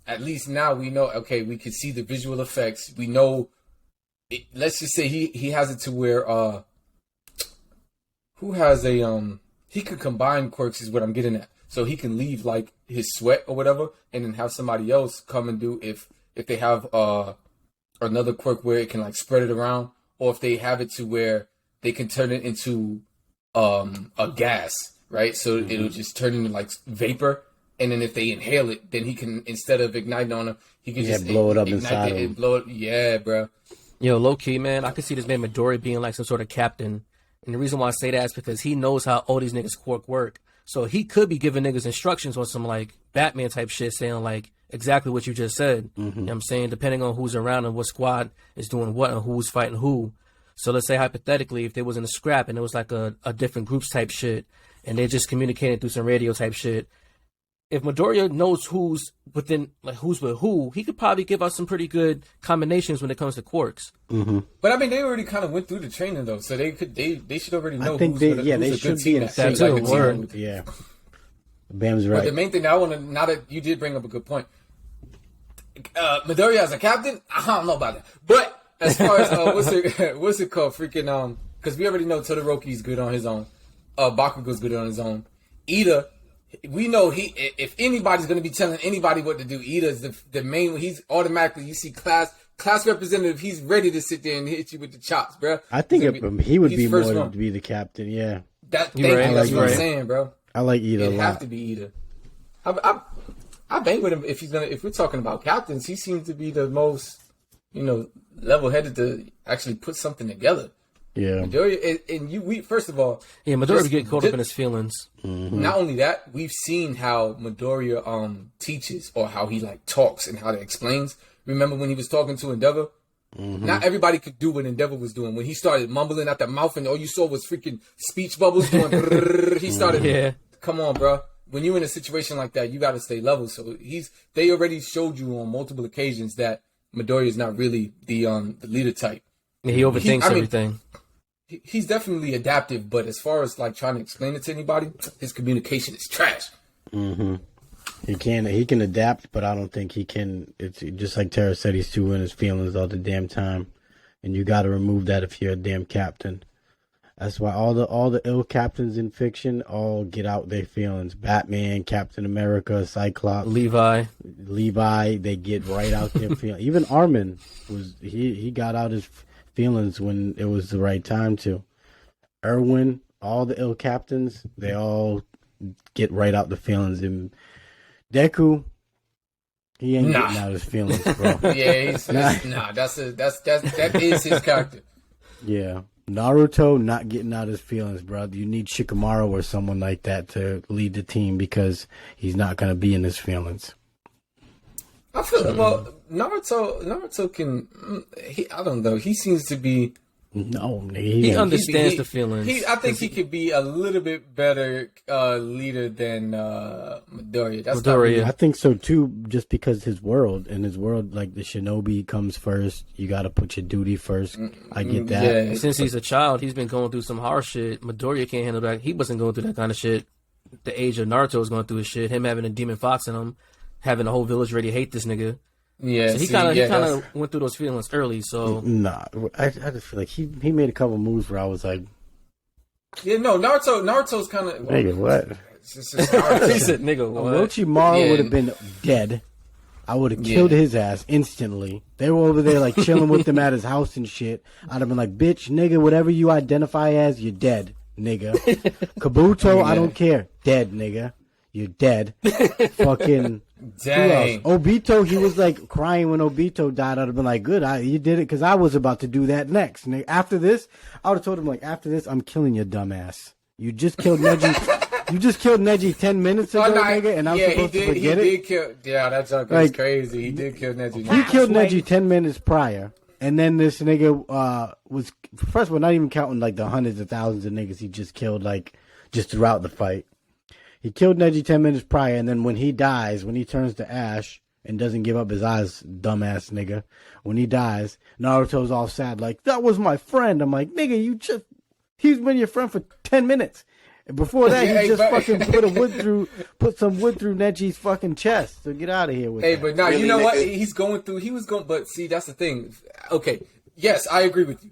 at least now we know, okay, we can see the visual effects. We know, let's just say he has it to where, who has he could combine quirks is what I'm getting at. So he can leave like his sweat or whatever, and then have somebody else come and do if they have another quirk where it can like spread it around, or if they have it to where they can turn it into a gas, right? So it'll just turn into like vapor. and then if they inhale it, then he can, instead of igniting on them, he can just blow it up ignite inside it him. and blow it. Yeah, bro. Yo, low key, man, I could see this man Midori being like some sort of captain. And the reason why I say that is because he knows how all these niggas quirk work. So he could be giving niggas instructions on some like Batman type shit, saying like exactly what you just said. You know what I'm saying? Depending on who's around and what squad is doing what and who's fighting who. So let's say hypothetically, if there was in a scrap and it was like a different groups type shit, and they're just communicating through some radio type shit, if Midoriya knows who's within, like who's with who, he could probably give us some pretty good combinations when it comes to quirks. But I mean, they already kind of went through the training though, so they should already know. I think who's they, gonna, yeah, who's they a should good be in team sync. That's a like a team word. with. Yeah, Bam's But right. the main thing that I want to, now that you did bring up a good point, Midoriya as a captain, I don't know about that. But as far as what's it called, freaking because we already know Todoroki's good on his own, Bakugo's good on his own. Ida, we know if anybody's gonna be telling anybody what to do, Ida is the main. He's automatically, you see class representative. He's ready to sit there and hit you with the chops, bro. I think he would he's be more first to one. be the captain. Yeah, That's right, what you're I'm right. saying, bro. I like Ida a It'd have lot. to be Ida. I bang with him if we're talking about captains. He seems to be the most, level-headed to actually put something together. Yeah, Midoriya, and we first of all, Yeah, Midoriya would get caught up in his feelings. not only that, we've seen how Midoriya teaches or how he like talks and how he explains. Remember when he was talking to Endeavor? Not everybody could do what Endeavor was doing. When he started mumbling at the mouth and all you saw was freaking speech bubbles going, he started. Yeah. Come on, bro. When you're in a situation like that, you got to stay level. So they already showed you on multiple occasions that Midoriya is not really the leader type. Yeah, he overthinks I mean, everything. He's definitely adaptive, but as far as like trying to explain it to anybody, his communication is trash. he can adapt, but I don't think he can. It's just like Tara said, he's too in his feelings all the damn time, and you got to remove that if you're a damn captain. That's why all the ill captains in fiction all get out their feelings. Batman, Captain America, Cyclops, Levi. they get right out their feelings. Even Armin he got out his feelings when it was the right time to. Erwin, all the ill captains, they all get right out the feelings. And Deku, he ain't getting out his feelings, bro. Yeah, that is his character. Yeah. Naruto not getting out his feelings, bro. You need Shikamaru or someone like that to lead the team because he's not going to be in his feelings. I feel well. Naruto can. I don't know. He seems to be. No, He understands the feelings. I think he could be a little bit better leader than Midoriya. That's not Midoriya. I think so too. Just because his world, like the shinobi comes first, you got to put your duty first. I get that. Yeah. Since he's a child, he's been going through some hard shit. Midoriya can't handle that. He wasn't going through that kind of shit. The age of Naruto was going through his shit. Him having a demon fox in him, having the whole village ready to hate this nigga. Yeah, So he kind of went through those feelings early. So Nah, I just feel like he made a couple moves where I was like, yeah. No, Naruto's kind of. nigga, what? It's just Naruto. he said, "Nigga, what?" Orochimaru Yeah. would have been dead. I would have killed his ass instantly. They were over there like chilling with him at his house and shit. I'd have been like, bitch, nigga, whatever you identify as, you're dead, nigga. Kabuto, I don't care. Dead, nigga. You're dead. Fucking. Dang. Who else? Obito, he was like crying when Obito died. I'd have been like, good, you did it because I was about to do that next. Nigga. After this, I would have told him like, after this, I'm killing your dumbass. You just killed Neji. You just killed Neji 10 minutes ago, nigga, and I'm supposed to forget it. He did kill. Yeah, that joke is crazy. He did kill Neji. He killed Neji 10 minutes prior. And then this nigga was, first of all, not even counting like the hundreds of thousands of niggas he just killed, like, just throughout the fight. He killed Neji 10 minutes prior, and then when he dies, when he turns to ash and doesn't give up his eyes, dumbass nigga, when he dies, Naruto's all sad, like, that was my friend. I'm like, nigga, he's been your friend for 10 minutes. And before that, he just fucking put some wood through Neji's fucking chest. So get out of here with that. But now, Really, you know what? nigga? He was going, but see, that's the thing. Okay, yes, I agree with you.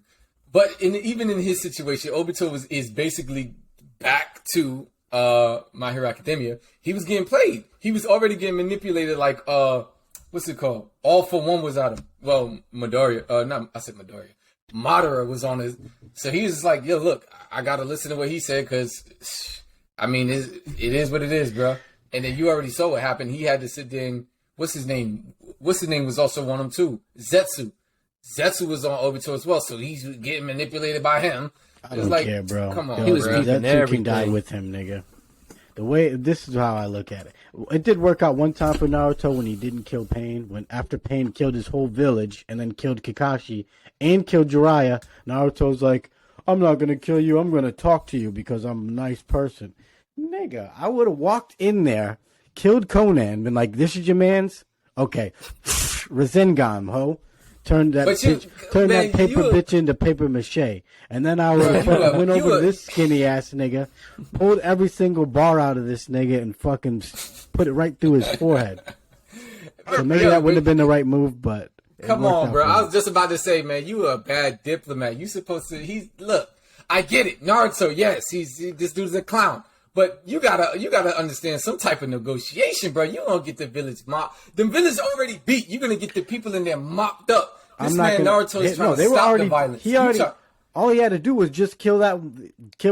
But even in his situation, Obito is basically back to My Hero Academia. He was getting played. He was already getting manipulated like, what's it called? All for One was out of, well, Madara was on his, so he was just like, yo, look, I gotta listen to what he said, because, I mean, it is what it is, bro. And then you already saw what happened. He had to sit there and what's his name? What's his name was also on him too. Zetsu. Zetsu was on Obito as well, so he's getting manipulated by him. I don't care, bro. Come on, He was bro. beating Zetsu can die everything. with him, nigga. This is how I look at it. It did work out one time for Naruto when he didn't kill Pain. When after Pain killed his whole village and then killed Kakashi and killed Jiraiya, Naruto's like, I'm not gonna kill you. I'm gonna talk to you because I'm a nice person. Nigga, I would have walked in there, killed Conan, been like, this is your man's? Okay. Rasengan, ho. Turn that paper bitch into paper mache. And then I would have went over to this skinny ass nigga, pulled every single bar out of this nigga and fucking put it right through his forehead. So maybe that wouldn't have been the right move, but come on, bro. I was just about to say, man, you a bad diplomat. You supposed to look, I get it. Naruto, yes, this dude's a clown. But you gotta understand some type of negotiation, bro. You don't get the village mopped. The village already beat. You're gonna get the people in there mopped up. Naruto is trying to stop the violence. All he had to do was just kill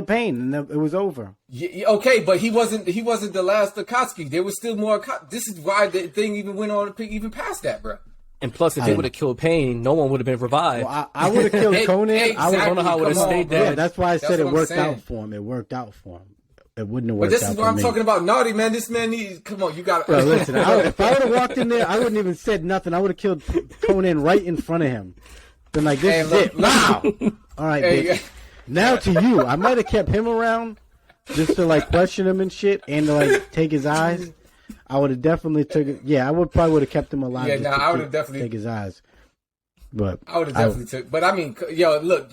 Pain, and it was over. Yeah, okay, but he wasn't the last Akatsuki. There was still more. This is why the thing even went on even past that, bro. And plus, if they would have killed Pain, no one would have been revived. Well, I would have killed Conan. Exactly. I don't know how it would have stayed there. Yeah, that's why I said it worked saying. out for him. It worked out for him. It wouldn't have worked But this out is for what I'm me. talking about. Naughty, man. This man needs. Come on, you got to. Bro, listen, if I would have walked in there, I wouldn't even said nothing. I would have killed Conan right in front of him. Been like, this is it. Wow. All right, bitch. Now to you. I might have kept him around just to like question him and shit and to like take his eyes. I would have definitely took it. Yeah, I probably would have kept him alive. Yeah, I would have definitely take his eyes. But I would have definitely took. But I mean, yo, look,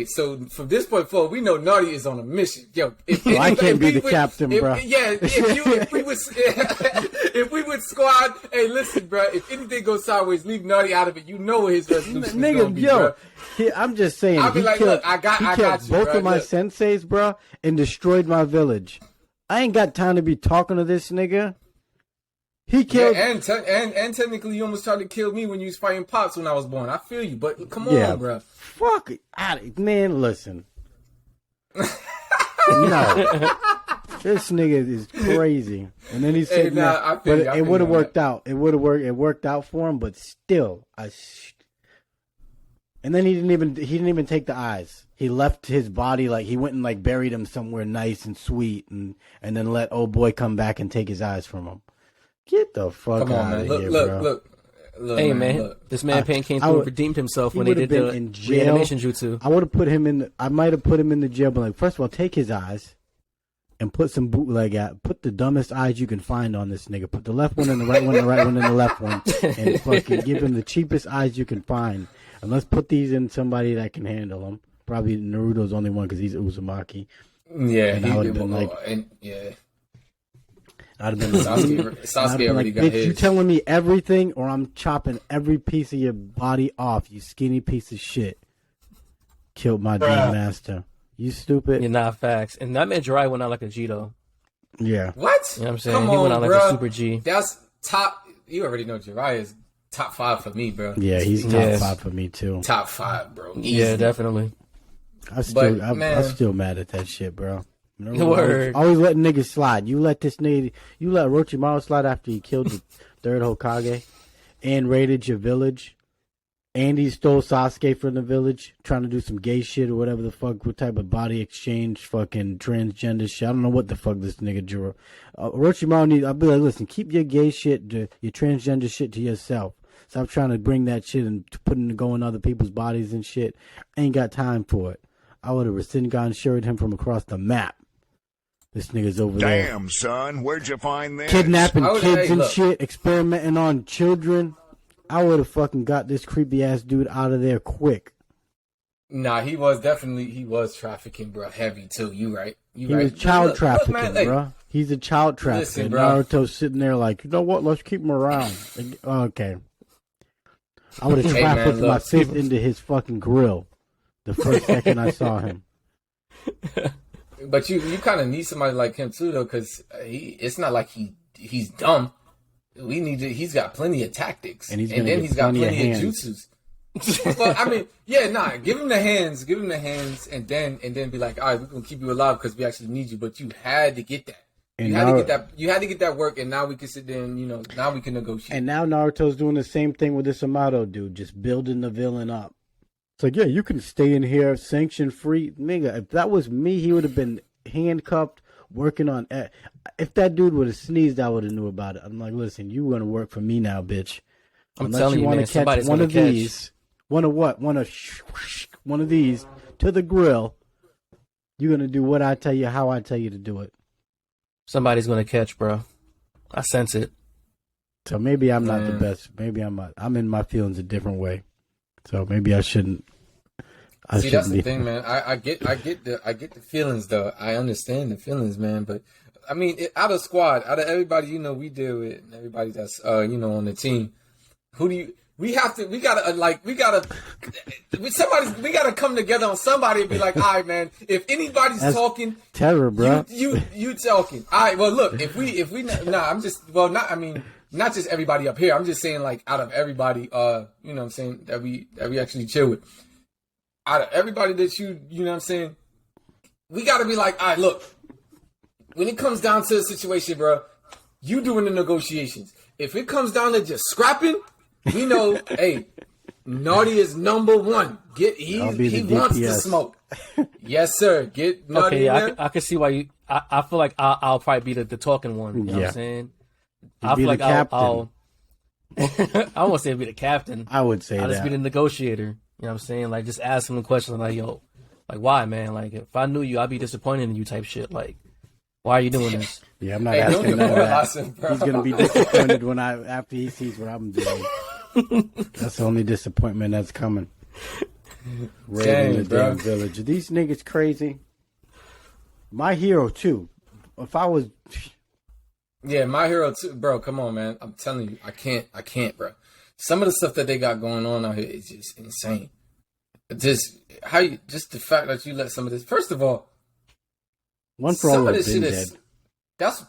so from this point forward, we know Naughty is on a mission. Yo, I can't be the captain, bro. If we would squad, hey, listen, bro. If anything goes sideways, leave Naughty out of it. You know what his resolution is gonna be, bro. I'm just saying. I'll be like, look, I got you, both bro. of my senseis, bro, and destroyed my village. I ain't got time to be talking to this nigga. He killed, and technically, you almost tried to kill me when you was fighting Pops when I was born. I feel you, but come on, bro. Fuck it, man. Listen, no, this nigga is crazy. And then he said, but it would have worked out. It would have worked. It worked out for him, but still, and then he didn't even take the eyes. He left his body like he went and like buried him somewhere nice and sweet, and then let old boy come back and take his eyes from him. Get the fuck out of here, bro. Look. Hey, man. This man Pain came through and redeemed himself when they did the reanimation jutsu. I would have put him in. I might have put him in the jail, but like, first of all, take his eyes and put some bootleg out. Put the dumbest eyes you can find on this nigga. Put the left one in the right one, the right one in the left one, and fucking give him the cheapest eyes you can find. And let's put these in somebody that can handle them. Probably Naruto's only one because he's Uzumaki. Yeah, and I would have been like, I'd have been like, Sasuke already got his. You telling me everything, or I'm chopping every piece of your body off, you skinny piece of shit. Killed my dream master. You stupid. You're not facts. And that man Jiraiya went out like a G, though. Yeah. What? You know what I'm saying? He went out like a super G. That's top. You already know Jiraiya is top 5 for me, bro. Yeah, he's top 5 for me, too. Top 5, bro. Easy. Yeah, definitely. I'm still mad at that shit, bro. Word. Always letting niggas slide. You let Orochimaru slide after he killed the third Hokage and raided your village. And he stole Sasuke from the village, trying to do some gay shit or whatever the fuck, what type of body exchange, fucking transgender shit. I don't know what the fuck this nigga drew. Orochimaru needs, I'll be like, listen, keep your gay shit, your transgender shit to yourself. Stop trying to bring that shit and putting it go in other people's bodies and shit. Ain't got time for it. I would have Rasengan shirted him from across the map. This nigga's over there. Damn, son, where'd you find this? Kidnapping kids and shit, experimenting on children. I would have fucking got this creepy ass dude out of there quick. Nah, he was trafficking, bro. Heavy too. You right? He was child trafficking, bro. He's a child trafficker. Listen, bro. Naruto's sitting there like, you know what? Let's keep him around. Okay. I would have trafficked my fist into his fucking grill the first second I saw him. But you kind of need somebody like him too, though, because it's not like he's dumb. He's got plenty of tactics, and then he's got plenty of jutsus. Well, I mean, give him the hands, and then be like, all right, we're gonna keep you alive because we actually need you. But you had to get that. And you had to get that. You had to get that work, and now we can sit there and now we can negotiate. And now Naruto's doing the same thing with this Amato dude, just building the villain up. It's like, yeah, you can stay in here sanction free, nigga. If that was me, he would have been handcuffed, working on. If that dude would have sneezed, I would have knew about it. I'm like, listen, you gonna work for me now, bitch. I'm telling you, man, somebody's one gonna of these, one of what, one of these to the grill. You're gonna do what I tell you, how I tell you to do it. Somebody's gonna catch, bro. I sense it. So maybe I'm not the best. Maybe I'm in my feelings a different way. So maybe I shouldn't. See, that's the thing, man. I get the feelings, though. I understand the feelings, man. But I mean, out of squad, out of everybody, we deal with, and everybody that's on the team, who do you? We gotta come together on somebody and be like, all right, man, if anybody's talking, terror, bro. You talking. All right, well, look, not just everybody up here. I'm just saying, like, out of everybody, you know what I'm saying, that we actually chill with. Out of everybody that you know what I'm saying, we gotta be like, all right, look, when it comes down to the situation, bro, you doing the negotiations. If it comes down to just scrapping, we know, hey, Naughty is number one. He wants to smoke. Yes, sir. Get Naughty. Okay, I can see why you. I feel like I'll probably be the talking one. You know what I'm saying? I feel like I'll I won't say be the captain. I would say I'll just that. be the negotiator. You know what I'm saying? Like, just ask him the questions like, yo, like, why, man? Like, if I knew you, I'd be disappointed in you type shit. Like, why are you doing this? Yeah, I'm not asking none of that. He's gonna be disappointed after he sees what I'm doing. That's the only disappointment that's coming. Raiding the damn village. These niggas crazy. My Hero too. If I was, yeah, My Hero too, bro. Come on, man. I'm telling you, I can't, bro. Some of the stuff that they got going on out here is just insane. Just the fact that you let some of this. First of all, one for all of this shit is.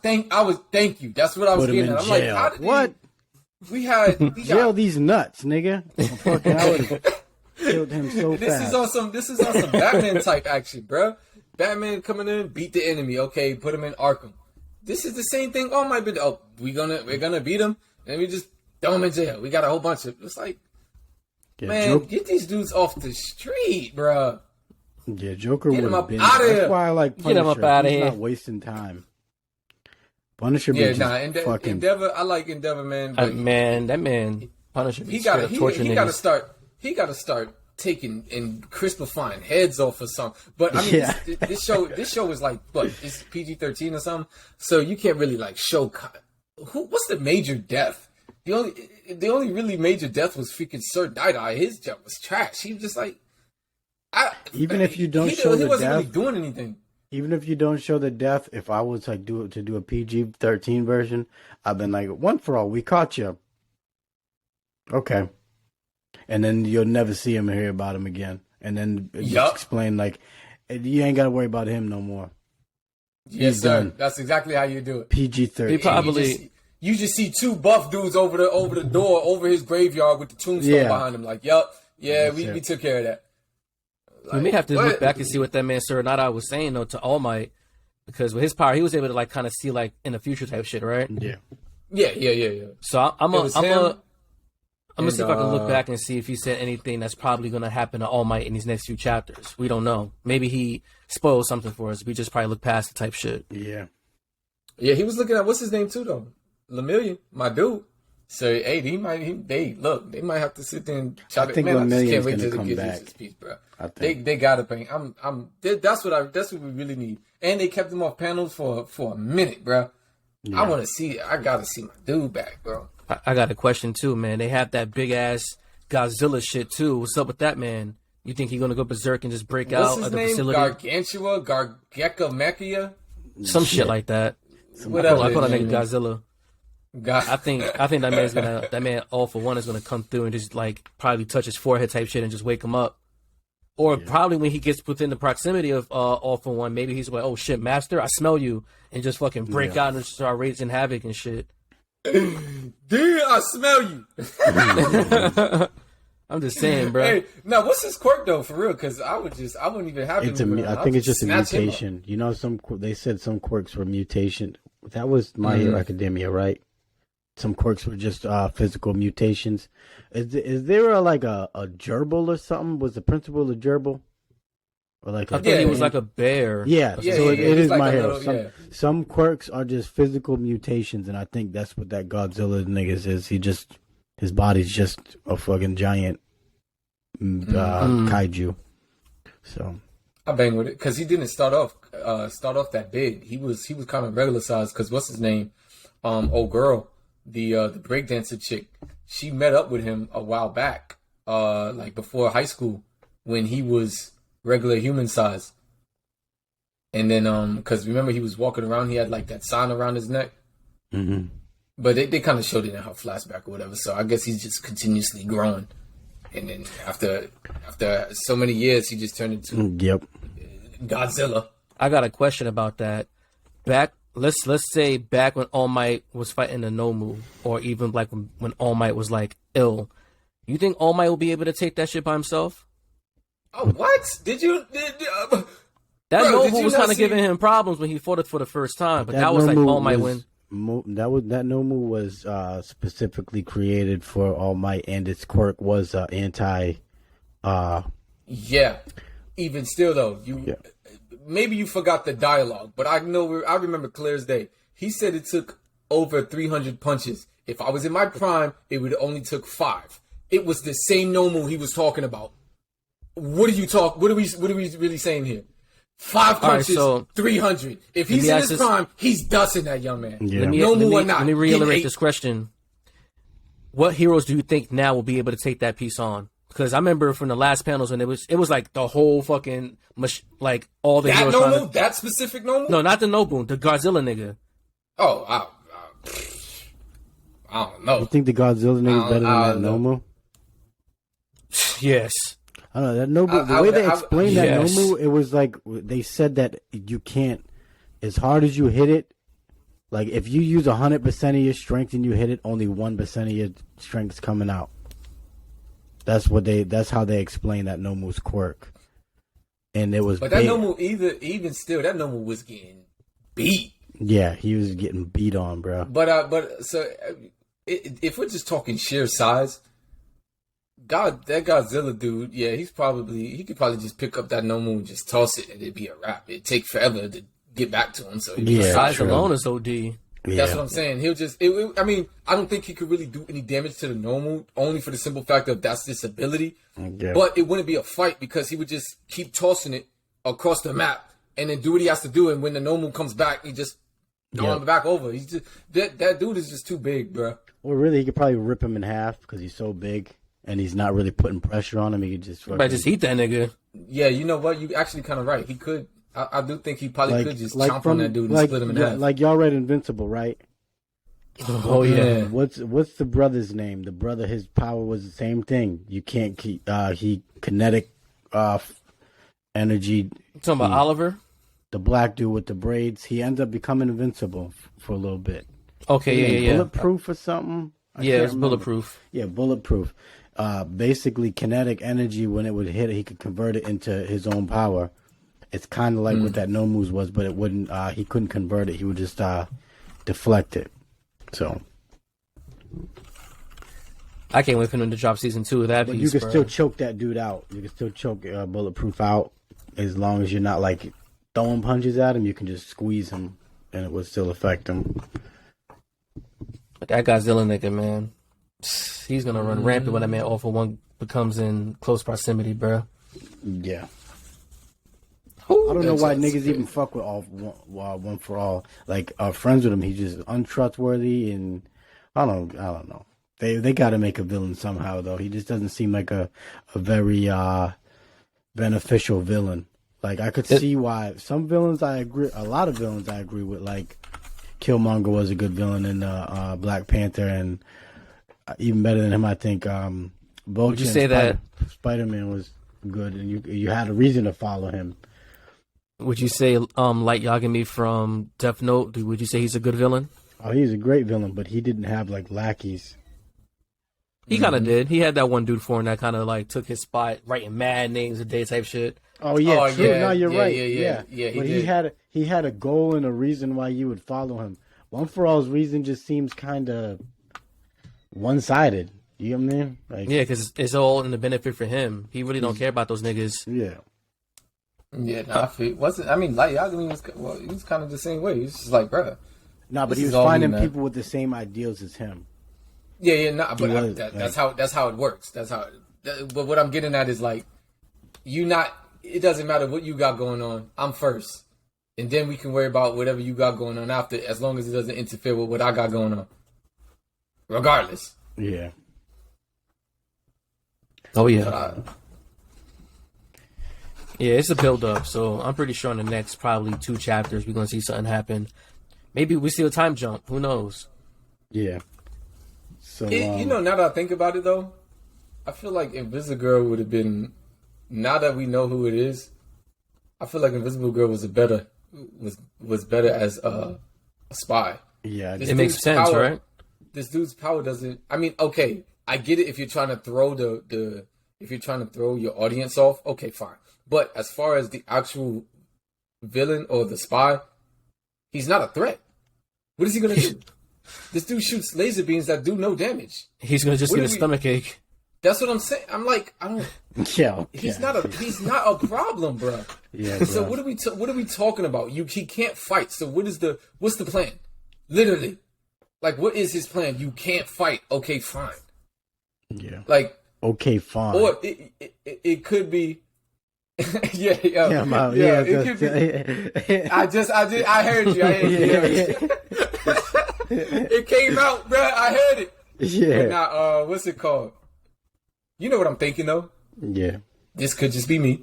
Thank you. That's what I was getting at. I'm like, how did what? We jail these nuts, nigga. I would have killed him so fast. This is on some Batman type action, bro. Batman coming in, beat the enemy. Okay, put him in Arkham. This is the same thing. All might be. Oh, we're gonna beat him, and we just throw him in jail. We got a whole bunch of. It's like, man, get these dudes off the street, bro. Yeah, Joker would have been. That's why I like Punisher. Get him up out of here. Not wasting time. Punisher, Endeavor. I like Endeavor, man. But that man, Punisher. He gotta start taking and crispifying heads off or something. But I mean, this show is like what? It's PG-13 or something. So you can't really like show. What's the major death? The only really major death was freaking Sir Dai. His death was trash. He was just like, if you don't show the death, he wasn't really doing anything. Even if you don't show the death, if I was like do a PG-13 version, I've been like, one for all, we caught you. Okay. And then you'll never see him or hear about him again. And then just explain like, you ain't got to worry about him no more. Yes, sir. Done. That's exactly how you do it. PG-13. He probably... You just see two buff dudes over the door, over his graveyard with the tombstone behind him. Like, we took care of that. Like, we may have to look back and see what that man Sir Nada was saying though to All Might, because with his power, he was able to like kind of see like in the future type shit, right? Yeah. So I'm gonna see if I can look back and see if he said anything that's probably gonna happen to All Might in these next few chapters. We don't know. Maybe he spoiled something for us. We just probably look past the type shit. Yeah, he was looking at what's his name too though, Lemillion, my dude. So hey, they might have to sit there and chop it. Man, Lemillion's gonna come back. His piece, bro. They gotta pay. That's what we really need. And they kept him off panels for a minute, bro. Yeah. I want to see. I gotta see my dude back, bro. I got a question too, man. They have that big ass Godzilla shit too. What's up with that, man? You think he's gonna go berserk and just break out of the facility? Gargantua, Gargekamechia, some shit like that. Whatever. I call that nigga Godzilla. I think that man All for One is gonna come through and just like probably touch his forehead type shit and just wake him up. Or probably when he gets within the proximity of All for One, maybe he's like, "Oh shit, Master, I smell you," and just fucking break out and start raising havoc and shit. Damn, I smell you. I'm just saying, bro. Hey, now what's his quirk though, for real? Because I wouldn't even have him. I think it's just a mutation. You know, they said some quirks were mutation. That was My Hero Academia, right? Some quirks were just physical mutations. Is there a gerbil or something? Was the principal a gerbil? Or like I thought he was like a bear. Yeah, Yeah, so it is like My a Hero. little- Some quirks are just physical mutations, and I think that's what that Godzilla niggas is. His body's just a fucking giant kaiju. So I bang with it because he didn't start off that big. He was kind of regular size because what's his name? Old girl, the breakdancer chick. She met up with him a while back, like before high school, when he was regular human size. And then because remember he was walking around, he had like that sign around his neck. Mm-hmm. But they kind of showed it in her flashback or whatever. So I guess he's just continuously growing. And then after so many years, he just turned into Godzilla. I got a question about that. Let's say back when All Might was fighting the Nomu, or even like when All Might was like ill. You think All Might will be able to take that shit by himself? Oh, what? That Bro, did Nomu you was not kind of see- giving him problems when he fought it for the first time, but that was like Nomu All Might was- win. That Nomu was specifically created for All Might, and its quirk was anti. Yeah. Even still, though, maybe you forgot the dialogue, but I remember clear as day. He said it took over 300 punches. If I was in my prime, it would only took 5. It was the same Nomu he was talking about. What are we really saying here? 5 All right, punches, so 300. If he's me in ask his this- prime, he's dusting that young man. Yeah. Nomu or not. Let me reiterate Getting this question. What heroes do you think now will be able to take that piece on? Because I remember from the last panels when it was like the whole fucking like all the that heroes. Nomu, that specific Nomu. No, not the Nobu, the Godzilla nigga. Oh, I don't know. You think the Godzilla nigga's better than I that don't Nomu? Yes. I don't know that Nomu. The way they explained that yes. Nomu, it was like they said that you can't, as hard as you hit it. Like if you use 100% of your strength and you hit it, only 1% of your strength's coming out. That's how they explained that Nomu's quirk. And it was. But that Nomu, even still, that Nomu was getting beat. Yeah, he was getting beat on, bro. If we're just talking sheer size, that Godzilla dude, yeah, he could probably just pick up that Nomu and just toss it, and it'd be a wrap. It'd take forever to get back to him. So Yeah, Size true. alone is OD. that's what I'm saying. He'll just. I mean, I don't think he could really do any damage to the Nomu, only for the simple fact of that's this ability. Yeah. But it wouldn't be a fight because he would just keep tossing it across the map and then do what he has to do. And when the Nomu comes back, he just throw him back over. He's just that dude is just too big, bro. Well, really, he could probably rip him in half because he's so big and he's not really putting pressure on him. He could just. But just eat that nigga. Yeah, you know what? You actually kind of right. He could. I do think he probably could just chomp on that dude and split him in half. Like y'all read Invincible, right? Oh yeah. What's the brother's name? The brother, his power was the same thing. You can't keep. He kinetic, energy. You talking about Oliver? The black dude with the braids. He ends up becoming invincible for a little bit. Okay, yeah. Bulletproof or something. I Yeah, can't it's remember. bulletproof. Yeah, bulletproof. Basically, kinetic energy, when it would hit, he could convert it into his own power. It's kind of like what that Nomu's was, but it wouldn't. He couldn't convert it. He would just deflect it. So, I can't wait for them to drop season 2 of that but piece, you can bro. still choke that dude out. You can still choke bulletproof out as long as you're not like throwing punches at him. You can just squeeze him, and it would still affect him. But that Godzilla nigga, man, he's gonna run rampant when that man All For One becomes in close proximity, bro. Yeah. I don't know why niggas even fuck with one for all. Like friends with him, he's just untrustworthy, and I don't know. They got to make a villain somehow though. He just doesn't seem like a very beneficial villain. Like I could see why some villains I agree. A lot of villains I agree with. Like Killmonger was a good villain in Black Panther, and even better than him, I think. Would you say that Spider-Man was good, and you had a reason to follow him. Would you say Light Yagami from Death Note? Would you say he's a good villain? Oh, he's a great villain, but he didn't have like lackeys. He kind of did. He had that one dude for him that kind of like took his spot, writing mad names a day type shit. Oh yeah, Oh, true. yeah, No, you're yeah, right. yeah. But He did. he had a goal and a reason why you would follow him. One For All's reason just seems kind of one-sided. You know what I mean? Like, Yeah, because it's all in the benefit for him. He really don't care about those niggas. yeah. Yeah, nah, I feel, wasn't. I mean, Light Yagami he was kind of the same way. He's just like, bruh. No, but This he is was all me, finding man. people with the same ideals as him. Yeah, nah, but was, that's how it works. But what I'm getting at is like, it doesn't matter what you got going on. I'm first, and then we can worry about whatever you got going on after, as long as it doesn't interfere with what I got going on. Regardless. Yeah. Oh yeah, Uh, yeah. It's a build up, so I'm pretty sure in the next probably 2 chapters we're gonna see something happen. Maybe we see a time jump. Who knows? Yeah. So, you know, now that I think about it, though, I feel like Invisible Girl would have been. Now that we know who it is, I feel like Invisible Girl was better as a spy. yeah. This It makes dude's sense, power- right? This dude's power doesn't. I mean, okay, I get it if you're trying to throw if you're trying to throw your audience off. Okay, fine. But as far as the actual villain or the spy, he's not a threat. What is he gonna do? This dude shoots laser beams that do no damage. He's gonna just What get a do we- stomach ache. That's what I'm saying. I'm like, I don't. Yeah. He's not a problem, bro. Yeah, So bro. what are we talking about? He can't fight. So what's the plan? Literally, like, what is his plan? You can't fight. Okay, fine. Yeah. Like, Okay, fine. or it could be. yeah, yeah, I'm out. yeah. Yeah, It could be. I heard you. It came out, bro. I heard it. yeah. Now, what's it called? You know what I'm thinking, though. Yeah. This could just be me.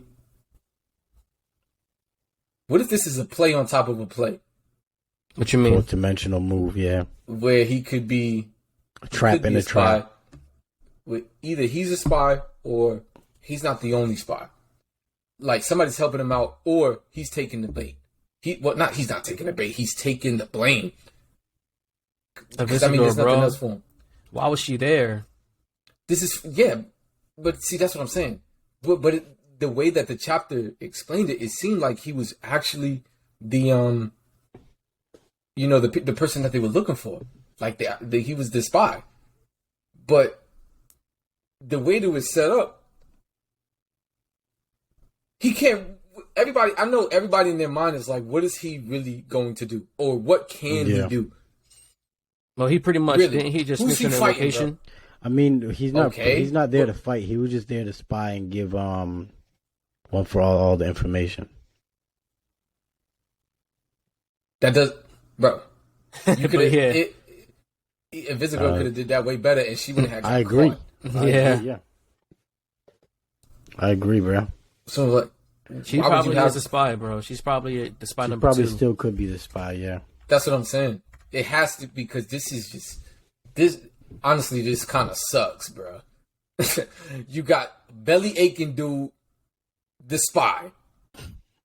What if this is a play on top of a play, What you mean? Fourth dimensional move, yeah. where he could be A trap could in be a trap. spy, with either he's a spy or he's not the only spy. Like, somebody's helping him out, or he's taking the bait. He's not taking the bait. He's taking the blame. Because I mean, there's nothing else for him. Why was she there? This is but see, that's what I'm saying. But the way that the chapter explained it, it seemed like he was actually the the person that they were looking for. Like he was the spy. But the way that it was set up, he can't. I know everybody in their mind is like, what is he really going to do, or what can he do? Well, he pretty much Really? didn't. He just Who's he missing a fighting, location. I mean, he's not Okay. he's not there to fight. He was just there to spy and give One For All the information. That does, bro. You But could have. yeah. Invisible could have did that way better, and she wouldn't have. I agree. Caught. I Yeah. agree, yeah. I agree, bro. So like, She why would probably you have- is a spy, bro. She's probably the spy He number probably 2. still could be the spy, yeah. That's what I'm saying. It has to, because this is just this. Honestly, this kind of sucks, bro. You got belly aching dude, the spy.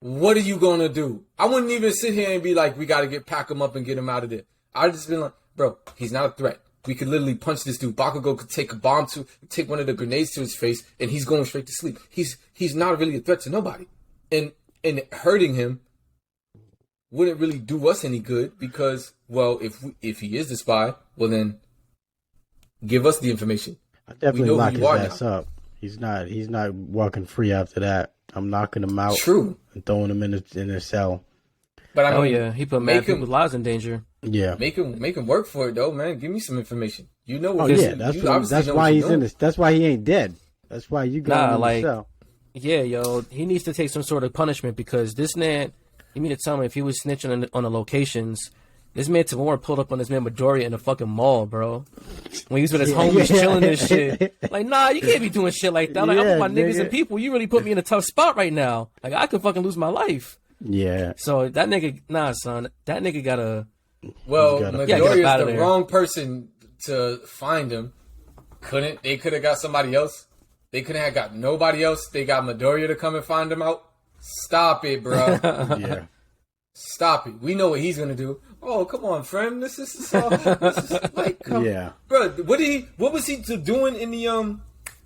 What are you gonna do? I wouldn't even sit here and be like, we gotta pack him up and get him out of there. I'd just been like, bro, he's not a threat. We could literally punch this dude. Bakugo could take take one of the grenades to his face, and he's going straight to sleep. He's not really a threat to nobody, and hurting him wouldn't really do us any good, because, well, if he is the spy, well then give us the information. I definitely know who lock you his are ass now. up. He's not walking free after that. I'm knocking him out True, and throwing him in a cell. but I mean, Oh yeah, he put mad make him- people's lives in danger. Yeah. make him work for it though, man. Give me some information. You know Oh what? yeah, that's why he's in this. That's why he ain't dead. That's why you got Nah, him in like- the cell. Yeah, yo, he needs to take some sort of punishment, because this man, you mean to tell me if he was snitching on the locations, this man Tamura pulled up on this man Midoriya in the fucking mall, bro. When he was with his homies chilling and shit. Like, nah, you can't be doing shit like that. Like, I'm Yeah, with my niggas nigga. and people. You really put me in a tough spot right now. Like, I could fucking lose my life. Yeah. So that nigga, nah, son, that nigga gotta. Well, He's gotta- Yeah, get up Midoriya's outta the there. wrong person to find him. They could have got somebody else. They couldn't have got nobody else. They got Midoriya to come and find him out. Stop it, bro. Yeah. Stop it. We know what he's gonna do. Oh, come on, friend. This is like, come, Yeah. bro. What was he doing in the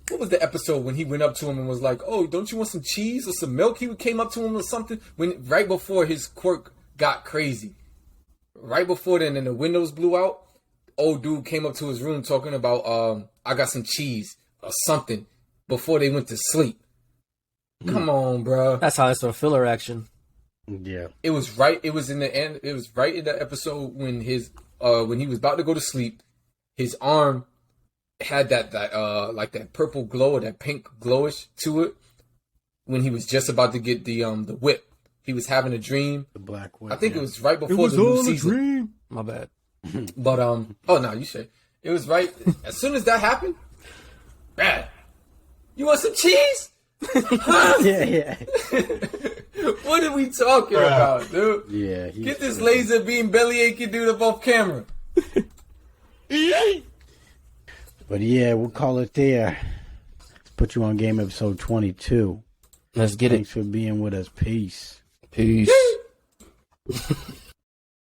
What was the episode when he went up to him and was like, "Oh, don't you want some cheese or some milk?" He came up to him or something right before his quirk got crazy. Right before then, and the windows blew out. Old dude came up to his room talking about I got some cheese or something before they went to sleep. Come on, bro. That's how it's a filler action. Yeah. It was right. It was in the end. It was right in the episode when when he was about to go to sleep, his arm had that like that purple glow or that pink glowish to it. When he was just about to get the whip, he was having a dream. The black whip. I think yeah. it was right before the new season. Dream. My bad. But oh no, you say it was right as soon as that happened. Bad. You want some cheese? Yeah. What are we talking about, dude? Yeah. Get this laser beam belly aching dude up off camera. But yeah, we'll call it there. Let's put you on game episode 22. Let's get Thanks for being with us. Peace. Peace.